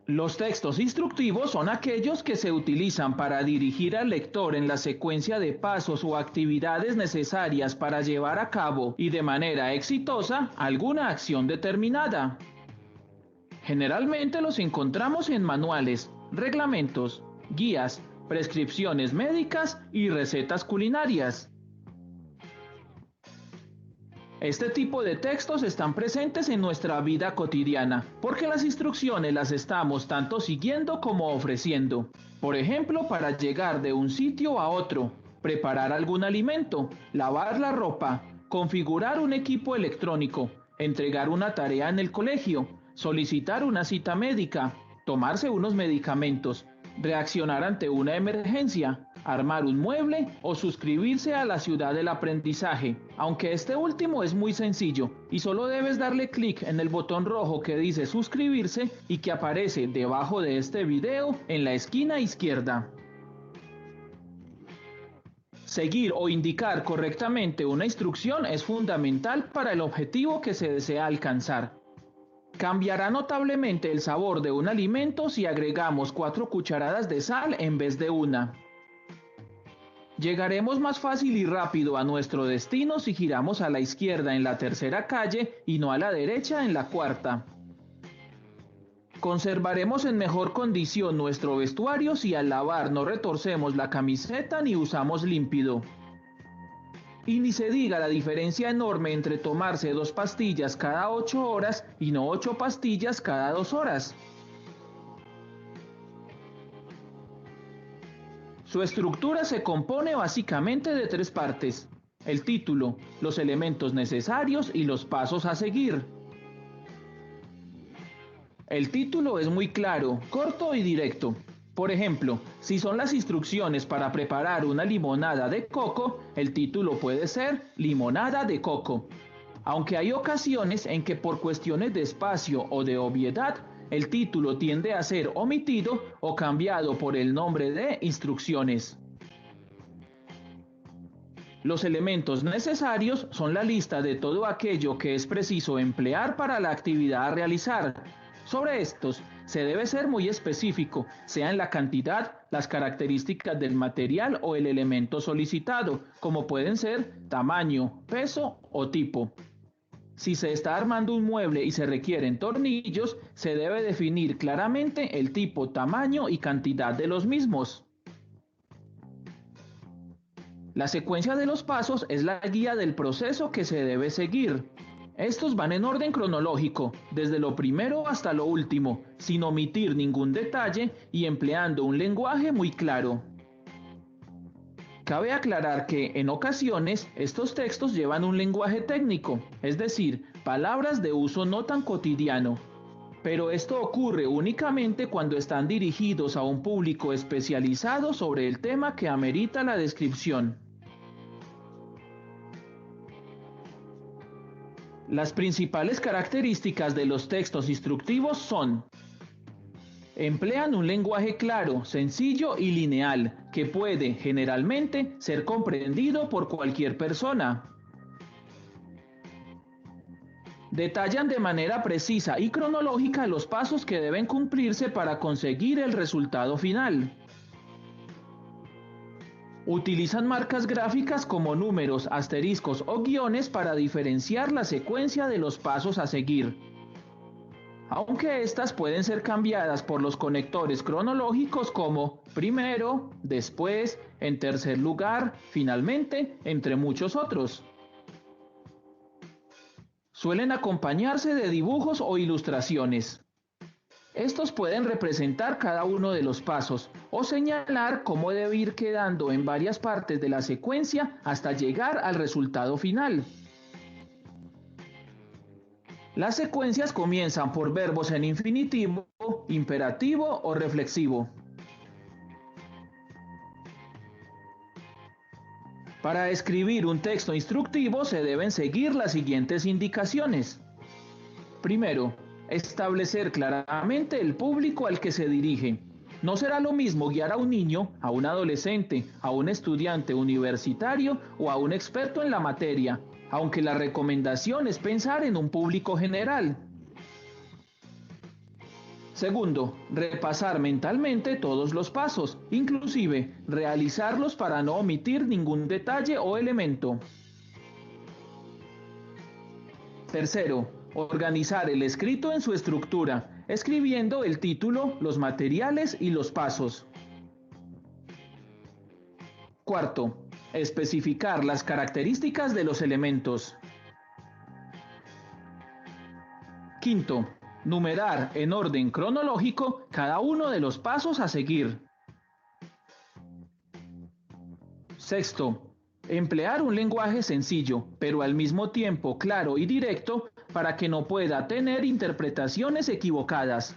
Los textos instructivos son aquellos que se utilizan para dirigir al lector en la secuencia de pasos o actividades necesarias para llevar a cabo y de manera exitosa alguna acción determinada. Generalmente los encontramos en manuales, reglamentos, guías, prescripciones médicas y recetas culinarias. Este tipo de textos están presentes en nuestra vida cotidiana, porque las instrucciones las estamos tanto siguiendo como ofreciendo. Por ejemplo, para llegar de un sitio a otro, preparar algún alimento, lavar la ropa, configurar un equipo electrónico, entregar una tarea en el colegio, solicitar una cita médica, tomarse unos medicamentos, reaccionar ante una emergencia, armar un mueble o suscribirse a la ciudad del aprendizaje, aunque este último es muy sencillo y solo debes darle clic en el botón rojo que dice suscribirse y que aparece debajo de este video en la esquina izquierda. Seguir o indicar correctamente una instrucción es fundamental para el objetivo que se desea alcanzar. Cambiará notablemente el sabor de un alimento si agregamos 4 cucharadas de sal en vez de una. Llegaremos más fácil y rápido a nuestro destino si giramos a la izquierda en la tercera calle y no a la derecha en la cuarta. Conservaremos en mejor condición nuestro vestuario si al lavar no retorcemos la camiseta ni usamos límpido. Y ni se diga la diferencia enorme entre tomarse 2 pastillas cada 8 horas y no 8 pastillas cada 2 horas. Su estructura se compone básicamente de 3 partes: el título, los elementos necesarios y los pasos a seguir. El título es muy claro, corto y directo. Por ejemplo, si son las instrucciones para preparar una limonada de coco, el título puede ser Limonada de coco. Aunque hay ocasiones en que por cuestiones de espacio o de obviedad, el título tiende a ser omitido o cambiado por el nombre de instrucciones. Los elementos necesarios son la lista de todo aquello que es preciso emplear para la actividad a realizar. Sobre estos se debe ser muy específico, sea en la cantidad, las características del material o el elemento solicitado, como pueden ser tamaño, peso o tipo. Si se está armando un mueble y se requieren tornillos, se debe definir claramente el tipo, tamaño y cantidad de los mismos. La secuencia de los pasos es la guía del proceso que se debe seguir. Estos van en orden cronológico, desde lo primero hasta lo último, sin omitir ningún detalle y empleando un lenguaje muy claro. Cabe aclarar que, en ocasiones, estos textos llevan un lenguaje técnico, es decir, palabras de uso no tan cotidiano. Pero esto ocurre únicamente cuando están dirigidos a un público especializado sobre el tema que amerita la descripción. Las principales características de los textos instructivos son: emplean un lenguaje claro, sencillo y lineal, que puede, generalmente, ser comprendido por cualquier persona. Detallan de manera precisa y cronológica los pasos que deben cumplirse para conseguir el resultado final. Utilizan marcas gráficas como números, asteriscos o guiones para diferenciar la secuencia de los pasos a seguir, aunque estas pueden ser cambiadas por los conectores cronológicos como primero, después, en tercer lugar, finalmente, entre muchos otros. Suelen acompañarse de dibujos o ilustraciones. Estos pueden representar cada uno de los pasos o señalar cómo debe ir quedando en varias partes de la secuencia hasta llegar al resultado final. Las secuencias comienzan por verbos en infinitivo, imperativo o reflexivo. Para escribir un texto instructivo se deben seguir las siguientes indicaciones. Primero, establecer claramente el público al que se dirige. No será lo mismo guiar a un niño, a un adolescente, a un estudiante universitario o a un experto en la materia, aunque la recomendación es pensar en un público general. Segundo, repasar mentalmente todos los pasos, inclusive realizarlos para no omitir ningún detalle o elemento. Tercero, organizar el escrito en su estructura, escribiendo el título, los materiales y los pasos. Cuarto, especificar las características de los elementos. Quinto, numerar en orden cronológico cada uno de los pasos a seguir. Sexto, emplear un lenguaje sencillo, pero al mismo tiempo claro y directo para que no pueda tener interpretaciones equivocadas.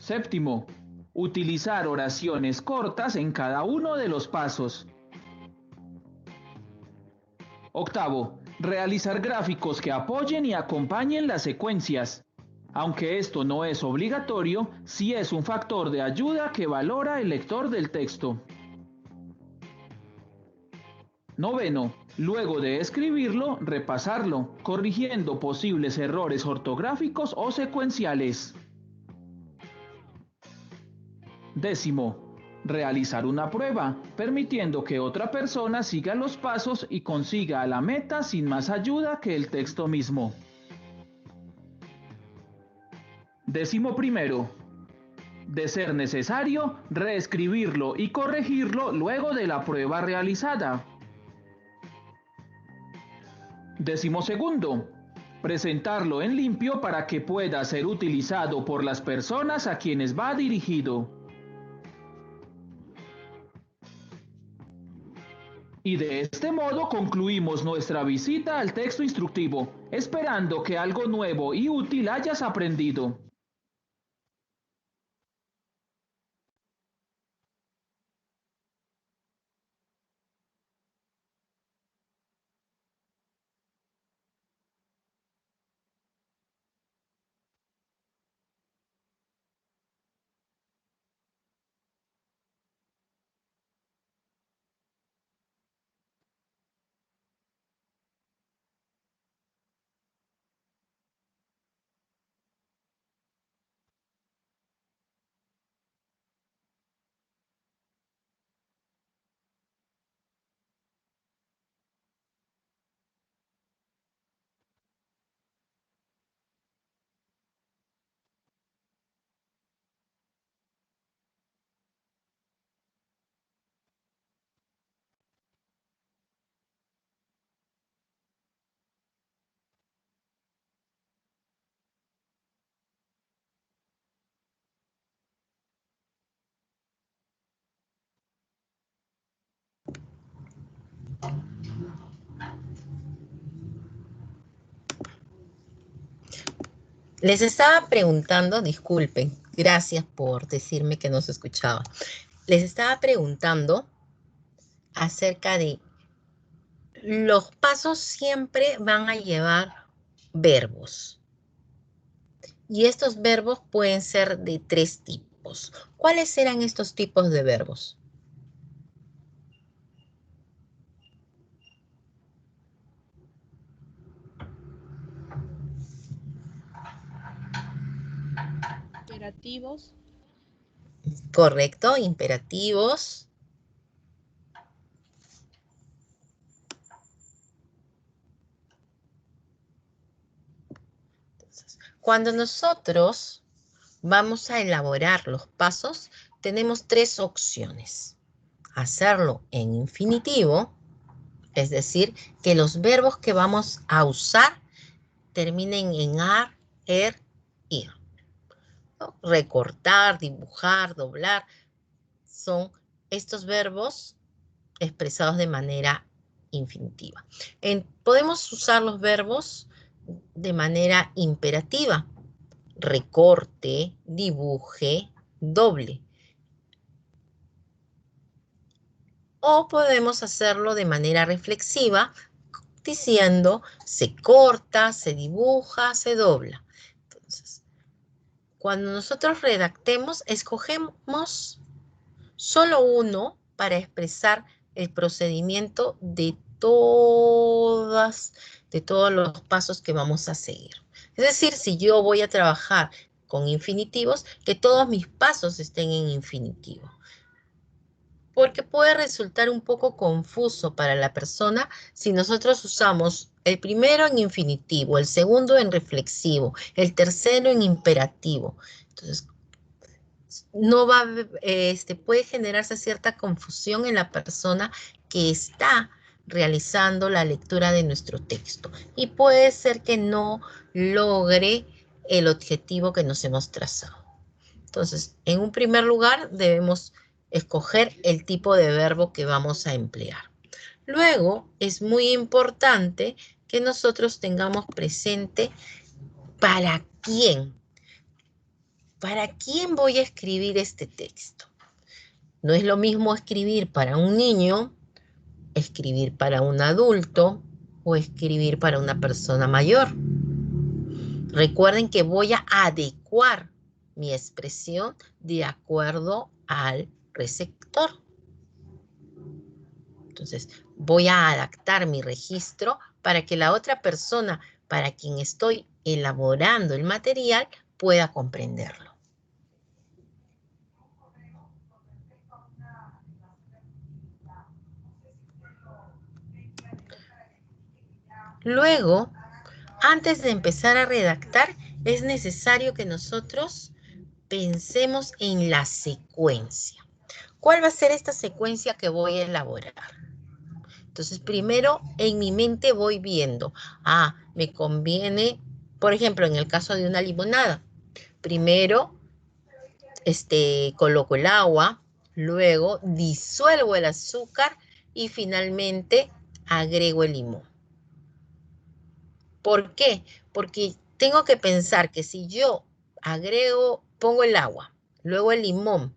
Séptimo, utilizar oraciones cortas en cada uno de los pasos. Octavo, realizar gráficos que apoyen y acompañen las secuencias. Aunque esto no es obligatorio, sí es un factor de ayuda que valora el lector del texto. Noveno, luego de escribirlo, repasarlo, corrigiendo posibles errores ortográficos o secuenciales. Décimo, realizar una prueba, permitiendo que otra persona siga los pasos y consiga la meta sin más ayuda que el texto mismo. Décimo primero, de ser necesario, reescribirlo y corregirlo luego de la prueba realizada. Décimo segundo, presentarlo en limpio para que pueda ser utilizado por las personas a quienes va dirigido. Y de este modo concluimos nuestra visita al texto instructivo, esperando que algo nuevo y útil hayas aprendido. Les estaba preguntando, disculpen, gracias por decirme que no se escuchaba. Les estaba preguntando acerca de los pasos siempre van a llevar verbos. Y estos verbos pueden ser de 3 tipos. ¿Cuáles eran estos tipos de verbos? Imperativos, Correcto, imperativos. Entonces, cuando nosotros vamos a elaborar los pasos, tenemos 3 opciones. Hacerlo en infinitivo, es decir, que los verbos que vamos a usar terminen en ar, ir. ¿No? Recortar, dibujar, doblar, son estos verbos expresados de manera infinitiva. Podemos usar los verbos de manera imperativa. Recorte, dibuje, doble. O podemos hacerlo de manera reflexiva, diciendo se corta, se dibuja, se dobla. Entonces, cuando nosotros redactemos, escogemos solo uno para expresar el procedimiento de todos los pasos que vamos a seguir. Es decir, si yo voy a trabajar con infinitivos, que todos mis pasos estén en infinitivo. Porque puede resultar un poco confuso para la persona si nosotros usamos el primero en infinitivo, el segundo en reflexivo, el tercero en imperativo. Entonces, no va, puede generarse cierta confusión en la persona que está realizando la lectura de nuestro texto y puede ser que no logre el objetivo que nos hemos trazado. Entonces, en un primer lugar, debemos escoger el tipo de verbo que vamos a emplear. Luego, es muy importante que nosotros tengamos presente para quién ¿para quién voy a escribir este texto? No es lo mismo escribir para un niño, escribir para un adulto o escribir para una persona mayor. Recuerden que voy a adecuar mi expresión de acuerdo al receptor. Entonces, voy a adaptar mi registro para que la otra persona para quien estoy elaborando el material pueda comprenderlo. Luego, antes de empezar a redactar, es necesario que nosotros pensemos en la secuencia. ¿Cuál va a ser esta secuencia que voy a elaborar? Entonces, primero en mi mente voy viendo, me conviene, por ejemplo, en el caso de una limonada, primero coloco el agua, luego disuelvo el azúcar y finalmente agrego el limón. ¿Por qué? Porque tengo que pensar que si yo pongo el agua, luego el limón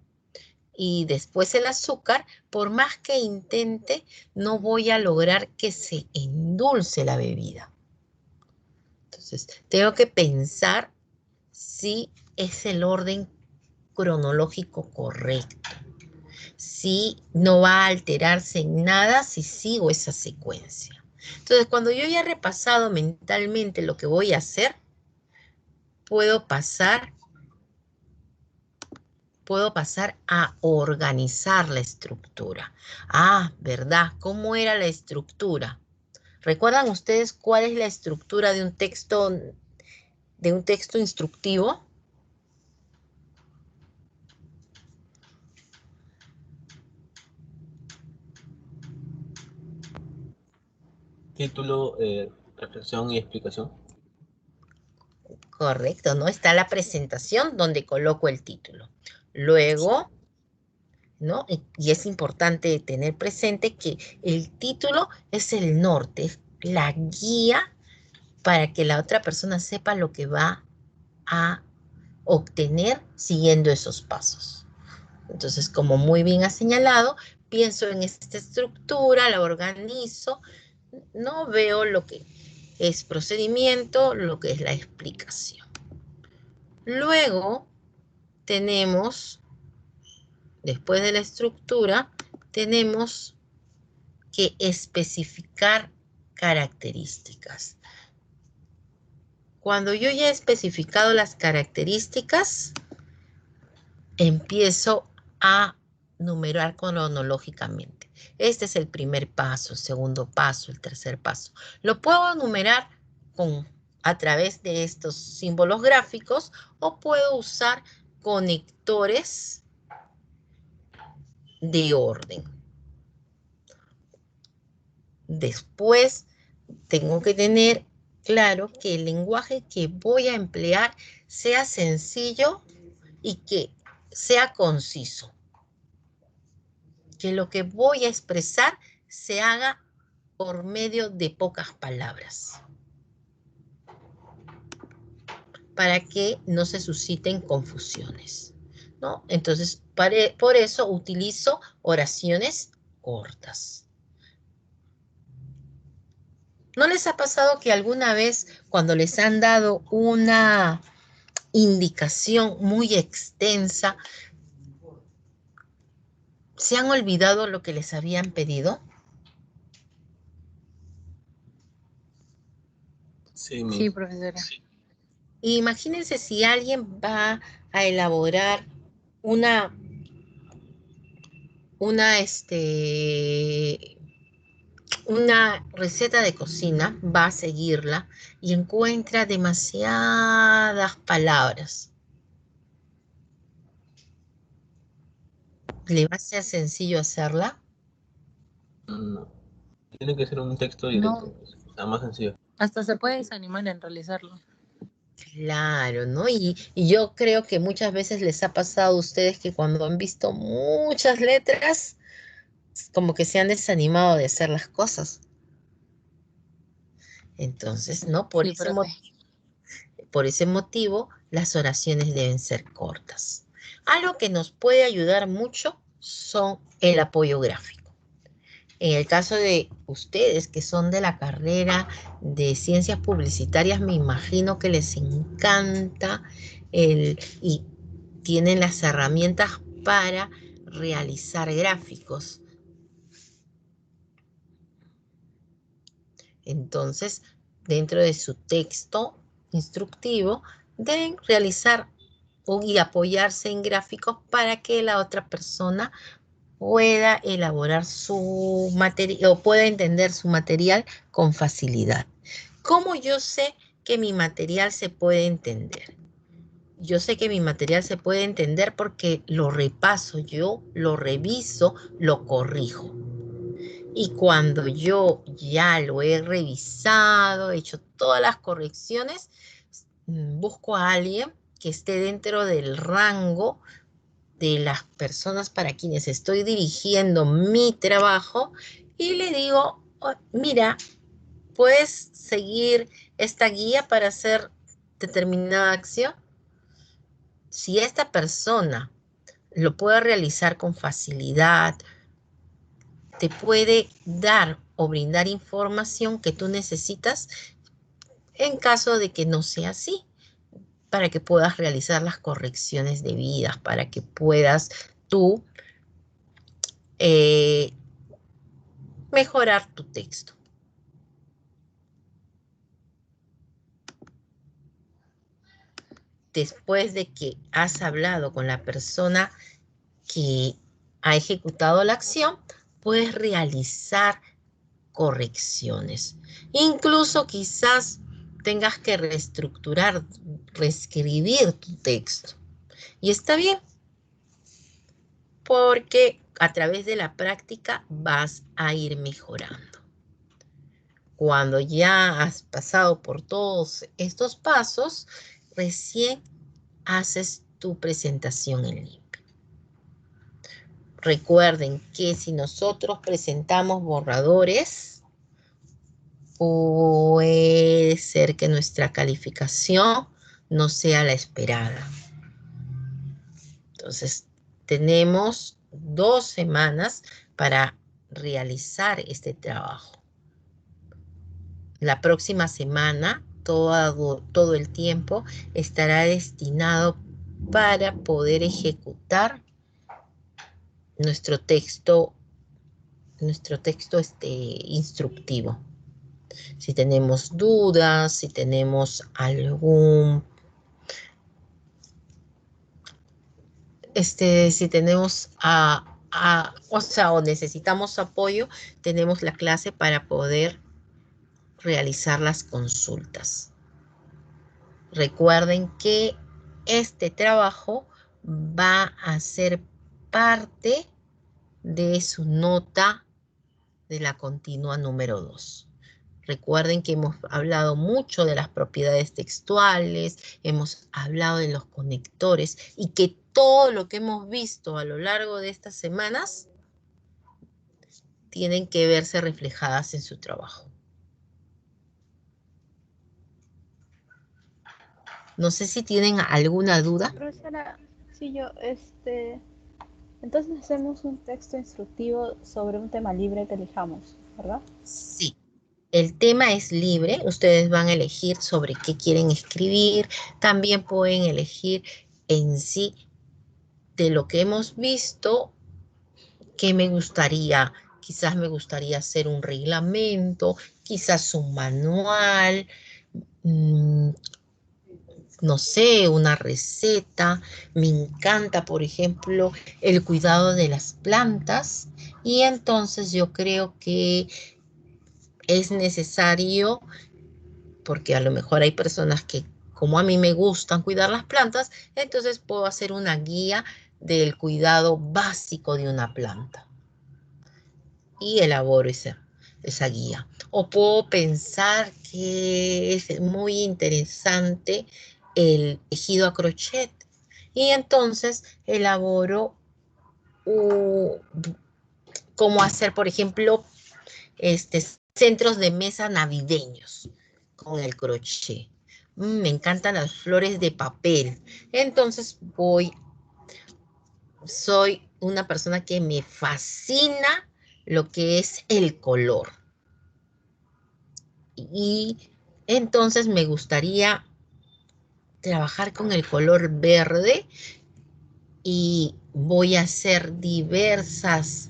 y después el azúcar, por más que intente, no voy a lograr que se endulce la bebida. Entonces, tengo que pensar si es el orden cronológico correcto, si no va a alterarse en nada si sigo esa secuencia. Entonces, cuando yo ya he repasado mentalmente lo que voy a hacer, puedo pasar a organizar la estructura. ¿Verdad? ¿Cómo era la estructura? ¿Recuerdan ustedes cuál es la estructura de un texto instructivo? Título, reflexión y explicación. Correcto, ¿no? Está la presentación donde coloco el título. Luego, ¿no? Y es importante tener presente que el título es el norte, es la guía para que la otra persona sepa lo que va a obtener siguiendo esos pasos. Entonces, como muy bien ha señalado, pienso en esta estructura, la organizo, no veo lo que es procedimiento, lo que es la explicación. Luego tenemos, después de la estructura, tenemos que especificar características. Cuando yo ya he especificado las características, empiezo a numerar cronológicamente. Este es el primer paso, el segundo paso, el tercer paso. Lo puedo numerar a través de estos símbolos gráficos o puedo usar conectores de orden. Después tengo que tener claro que el lenguaje que voy a emplear sea sencillo y que sea conciso. Que lo que voy a expresar se haga por medio de pocas palabras, para que no se susciten confusiones, ¿no? Entonces, por eso utilizo oraciones cortas. ¿No les ha pasado que alguna vez cuando les han dado una indicación muy extensa, se han olvidado lo que les habían pedido? Sí, profesora. Imagínense si alguien va a elaborar una receta de cocina, va a seguirla y encuentra demasiadas palabras. ¿Le va a ser sencillo hacerla? No. Tiene que ser un texto directo, pues, más sencillo. Hasta se puede desanimar en realizarlo. Claro, ¿no? Y yo creo que muchas veces les ha pasado a ustedes que cuando han visto muchas letras, como que se han desanimado de hacer las cosas. Entonces, ¿no? Por Sí, ese profe. Por ese motivo, las oraciones deben ser cortas. Algo que nos puede ayudar mucho son el apoyo gráfico. En el caso de ustedes que son de la carrera de ciencias publicitarias, me imagino que les encanta y tienen las herramientas para realizar gráficos. Entonces, dentro de su texto instructivo, deben realizar y apoyarse en gráficos para que la otra persona pueda elaborar su material o pueda entender su material con facilidad. ¿Cómo yo sé que mi material se puede entender? Yo sé que mi material se puede entender porque lo repaso, yo lo reviso, lo corrijo. Y cuando yo ya lo he revisado, he hecho todas las correcciones, busco a alguien que esté dentro del rango de las personas para quienes estoy dirigiendo mi trabajo y le digo, "Oh, mira, ¿puedes seguir esta guía para hacer determinada acción?" Si esta persona lo puede realizar con facilidad, te puede dar o brindar información que tú necesitas en caso de que no sea así, para que puedas realizar las correcciones debidas, para que puedas tú mejorar tu texto. Después de que has hablado con la persona que ha ejecutado la acción, puedes realizar correcciones. Incluso quizás tengas que reestructurar, reescribir tu texto. Y está bien, porque a través de la práctica vas a ir mejorando. Cuando ya has pasado por todos estos pasos, recién haces tu presentación en limpio. Recuerden que si nosotros presentamos borradores, puede ser que nuestra calificación no sea la esperada. Entonces, tenemos 2 semanas para realizar este trabajo. La próxima semana, todo el tiempo estará destinado para poder ejecutar nuestro texto instructivo. Si tenemos dudas, si tenemos algún, si tenemos o necesitamos apoyo, tenemos la clase para poder realizar las consultas. Recuerden que este trabajo va a ser parte de su nota de la continua número 2. Recuerden que hemos hablado mucho de las propiedades textuales, hemos hablado de los conectores y que todo lo que hemos visto a lo largo de estas semanas tienen que verse reflejadas en su trabajo. No sé si tienen alguna duda. Profesora, sí, entonces hacemos un texto instructivo sobre un tema libre que elijamos, ¿verdad? Sí. El tema es libre, ustedes van a elegir sobre qué quieren escribir, también pueden elegir en sí de lo que hemos visto, qué me gustaría, quizás me gustaría hacer un reglamento, quizás un manual, no sé, una receta. Me encanta, por ejemplo, el cuidado de las plantas y entonces yo creo que es necesario, porque a lo mejor hay personas que, como a mí me gustan cuidar las plantas, entonces puedo hacer una guía del cuidado básico de una planta. Y elaboro esa guía. O puedo pensar que es muy interesante el tejido a crochet. Y entonces elaboro cómo hacer, por ejemplo, centros de mesa navideños con el crochet. Me encantan las flores de papel. Entonces soy una persona que me fascina lo que es el color. Y entonces me gustaría trabajar con el color verde y voy a hacer diversas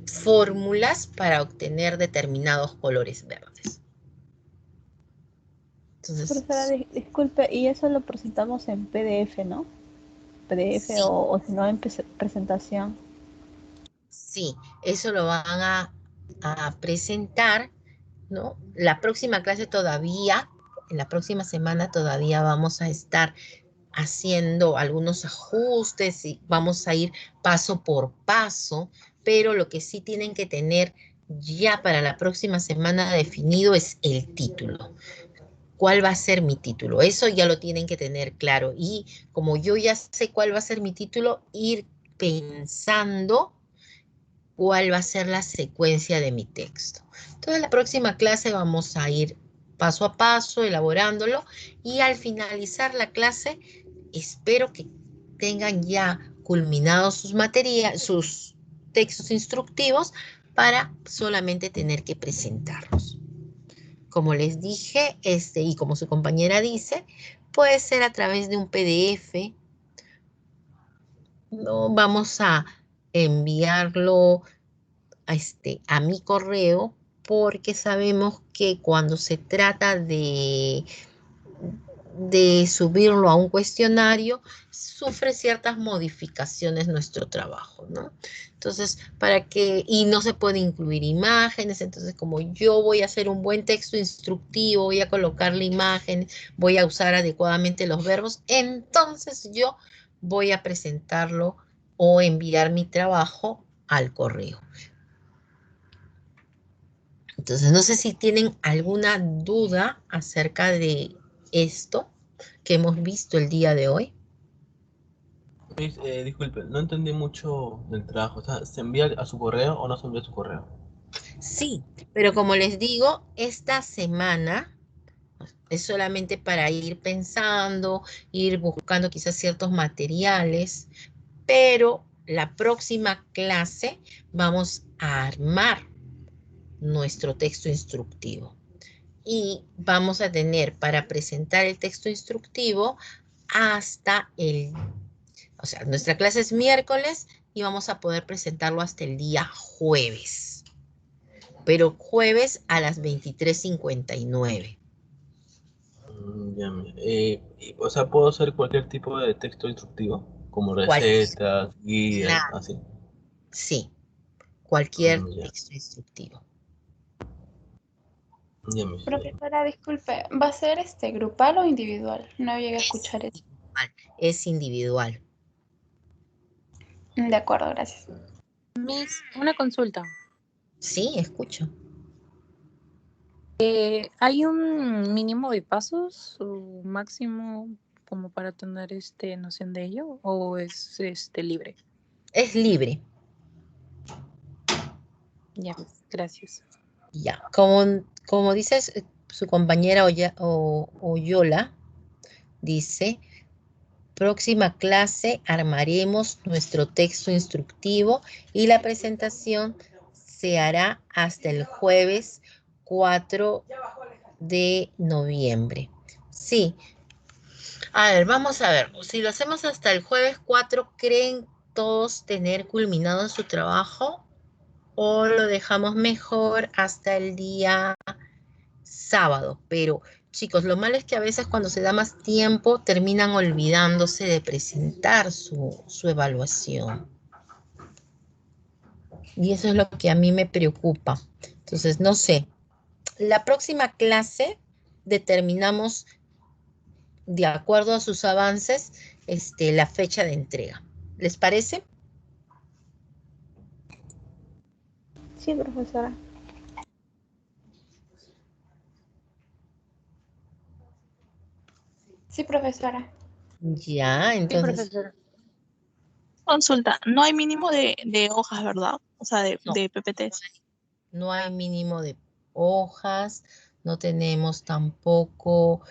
fórmulas para obtener determinados colores verdes. Entonces, Profesora, disculpe, y eso lo presentamos en PDF, ¿no? PDF sí, o si no en presentación. sí, eso lo van a presentar, ¿no? La próxima clase todavía, en la próxima semana todavía vamos a estar haciendo algunos ajustes y vamos a ir paso por paso, pero lo que sí tienen que tener ya para la próxima semana definido es el título. ¿Cuál va a ser mi título? Eso ya lo tienen que tener claro. Y como yo ya sé cuál va a ser mi título, ir pensando cuál va a ser la secuencia de mi texto. Entonces, la próxima clase vamos a ir paso a paso, elaborándolo, y al finalizar la clase, espero que tengan ya culminados sus textos instructivos para solamente tener que presentarlos. Como les dije, y como su compañera dice, puede ser a través de un PDF. No vamos a enviarlo a mi correo, porque sabemos que cuando se trata de subirlo a un cuestionario, sufre ciertas modificaciones nuestro trabajo, ¿no? Entonces, y no se puede incluir imágenes, entonces como yo voy a hacer un buen texto instructivo, voy a colocarle imágenes, voy a usar adecuadamente los verbos, entonces yo voy a presentarlo o enviar mi trabajo al correo. Entonces, no sé si tienen alguna duda acerca de esto que hemos visto el día de hoy. Miss, disculpe, no entendí mucho del trabajo. O sea, ¿se envía a su correo o no se envía a su correo? Sí, pero como les digo, esta semana es solamente para ir pensando, ir buscando quizás ciertos materiales, pero la próxima clase vamos a armar nuestro texto instructivo. Y vamos a tener para presentar el texto instructivo o sea, nuestra clase es miércoles y vamos a poder presentarlo hasta el día jueves. Pero jueves a las 23:59. Ya, o sea, puedo hacer cualquier tipo de texto instructivo, como recetas, guías, Claro, así. sí, cualquier Ya, texto instructivo. ya, Miss. Profesora, disculpe, ¿va a ser grupal o individual? No llegué a Es escuchar eso. individual. Es individual. De acuerdo, gracias. Miss, una consulta. Sí, escucho. ¿Hay un mínimo de pasos o máximo como para tener noción de ello o es libre? Es libre. Ya, gracias. Ya, como dice su compañera Oyola, dice, próxima clase armaremos nuestro texto instructivo y la presentación se hará hasta el jueves 4 de noviembre. Sí, a ver, vamos a ver, si lo hacemos hasta el jueves 4, ¿creen todos tener culminado su trabajo o lo dejamos mejor hasta el día sábado? Pero chicos, lo malo es que a veces cuando se da más tiempo terminan olvidándose de presentar su evaluación. Y eso es lo que a mí me preocupa. Entonces, no sé, la próxima clase determinamos, de acuerdo a sus avances, la fecha de entrega. ¿Les parece? Sí, profesora. Sí, profesora. Ya, Sí, entonces, profesora. Consulta, no hay mínimo de hojas, ¿verdad? O sea, no, de PPTs. no hay mínimo de hojas, no tenemos tampoco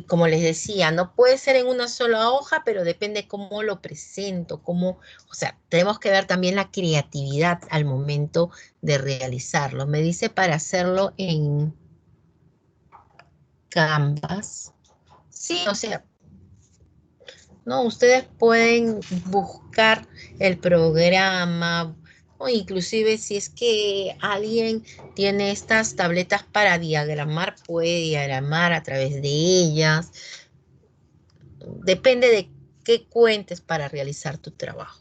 como les decía, no puede ser en una sola hoja, pero depende cómo lo presento, o sea, tenemos que ver también la creatividad al momento de realizarlo. Me dice para hacerlo en Canvas. Sí, o sea, no, ustedes pueden buscar el programa, o inclusive si es que alguien tiene estas tabletas para diagramar, puede diagramar a través de ellas. Depende de qué cuentes para realizar tu trabajo.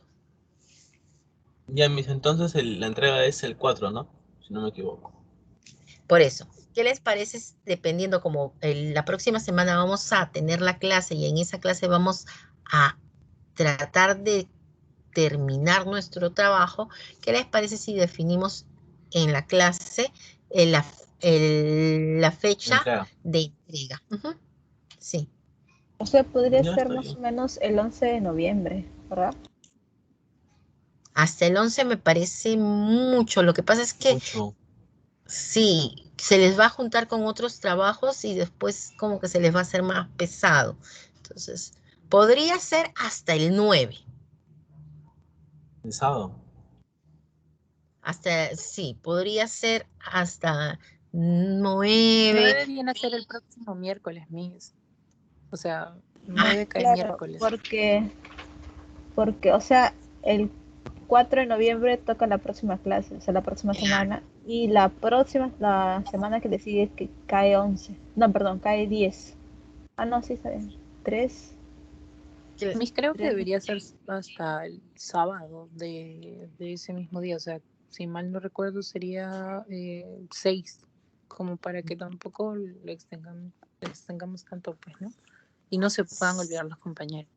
Ya, mis, entonces la entrega es el 4, ¿no? Si no me equivoco. Por eso, ¿qué les parece? Dependiendo como la próxima semana vamos a tener la clase y en esa clase vamos a tratar de terminar nuestro trabajo, ¿qué les parece si definimos en la clase la fecha Entrega. de entrega? Ujú, sí. O sea, podría Ya ser está más bien. o menos el 11 de noviembre, ¿verdad? Hasta el 11 me parece mucho. Lo que pasa es que Mucho. sí, se les va a juntar con otros trabajos y después como que se les va a hacer más pesado. Entonces, podría ser hasta el 9. El sábado. Sí, podría ser hasta 9 9. viene a ser el próximo miércoles, mis. O sea, Ah, 9 cae Claro, miércoles. porque, o sea, el 4 de noviembre toca la próxima clase, o sea, la próxima semana, y la semana que le sigue que cae 11. No, perdón, cae 10. Ah, no, sí, está bien. 3, Mis, creo que 3. debería ser hasta el sábado de ese mismo día. O sea, si mal no recuerdo, sería 6, como para que tampoco le extengamos tanto, pues, ¿no? Y no se puedan olvidar los compañeros.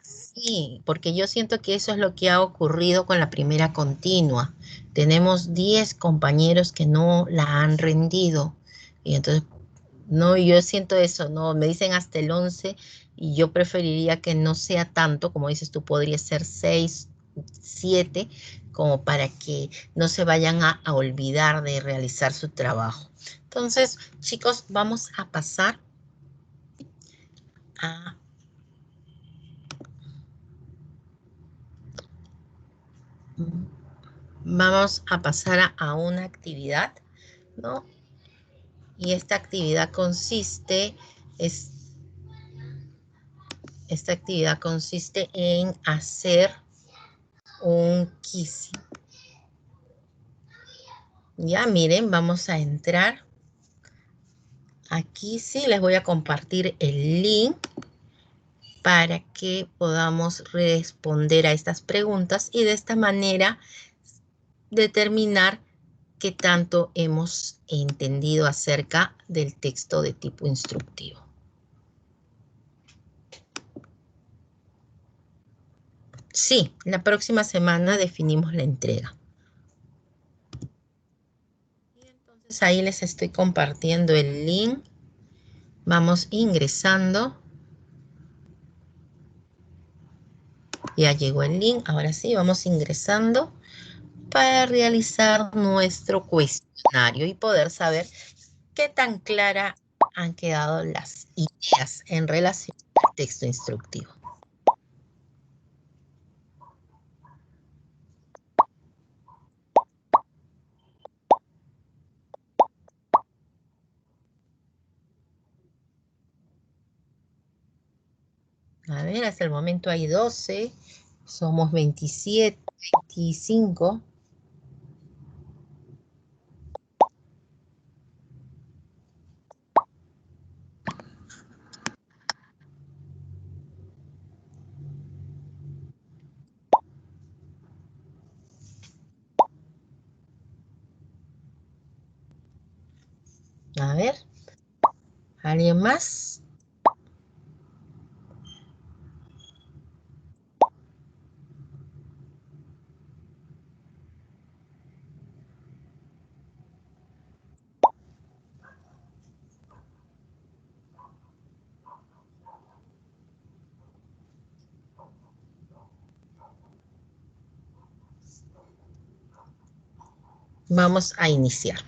sí, porque yo siento que eso es lo que ha ocurrido con la primera continua. Tenemos 10 compañeros que no la han rendido. Y entonces, no, yo siento eso, no, me dicen hasta el 11 y yo preferiría que no sea tanto, como dices tú, podría ser 6, 7, como para que no se vayan a olvidar de realizar su trabajo. Entonces, chicos, vamos a pasar a a una actividad, ¿no? Y esta actividad consiste en hacer un quizzing. Ya miren, vamos a entrar. Aquí sí les voy a compartir el link para que podamos responder a estas preguntas y de esta manera determinar qué tanto hemos entendido acerca del texto de tipo instructivo. Sí, la próxima semana definimos la entrega. Y entonces ahí les estoy compartiendo el link. Vamos ingresando. Ya llegó el link. Ahora sí, vamos ingresando para realizar nuestro cuestionario y poder saber qué tan clara han quedado las ideas en relación al texto instructivo. A ver, hasta el momento hay 12, somos 27, 25. A ver, ¿alguien más? Vamos a iniciar.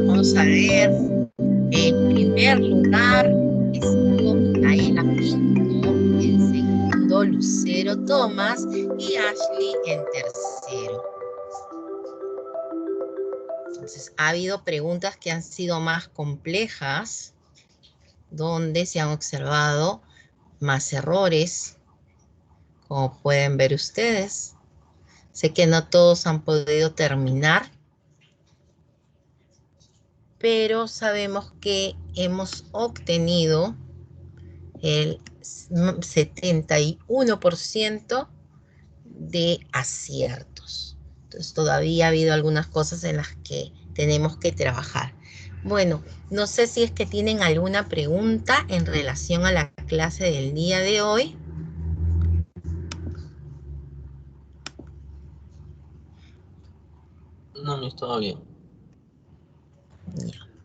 Vamos a ver. En primer lugar, estuvo Micaela Pinto, en segundo Lucero Tomás y Ashley en tercero. Entonces, ha habido preguntas que han sido más complejas, donde se han observado más errores, como pueden ver ustedes. Sé que no todos han podido terminar, pero sabemos que hemos obtenido el 71% de aciertos. Entonces todavía ha habido algunas cosas en las que tenemos que trabajar. Bueno, no sé si es que tienen alguna pregunta en relación a la clase del día de hoy. No, me estaba bien.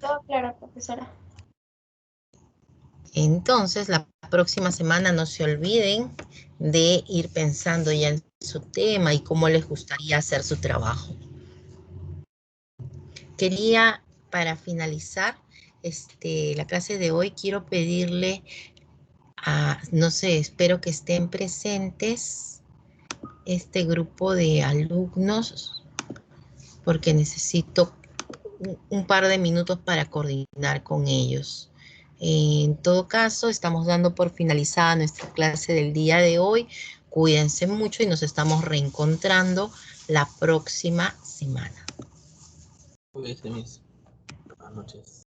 Todo claro, profesora. Entonces, la próxima semana no se olviden de ir pensando ya en su tema y cómo les gustaría hacer su trabajo. Quería, para finalizar la clase de hoy, quiero pedirle a, no sé, espero que estén presentes este grupo de alumnos, porque necesito un par de minutos para coordinar con ellos. En todo caso, estamos dando por finalizada nuestra clase del día de hoy. Cuídense mucho y nos estamos reencontrando la próxima semana. Cuídense, mis. Buenas noches.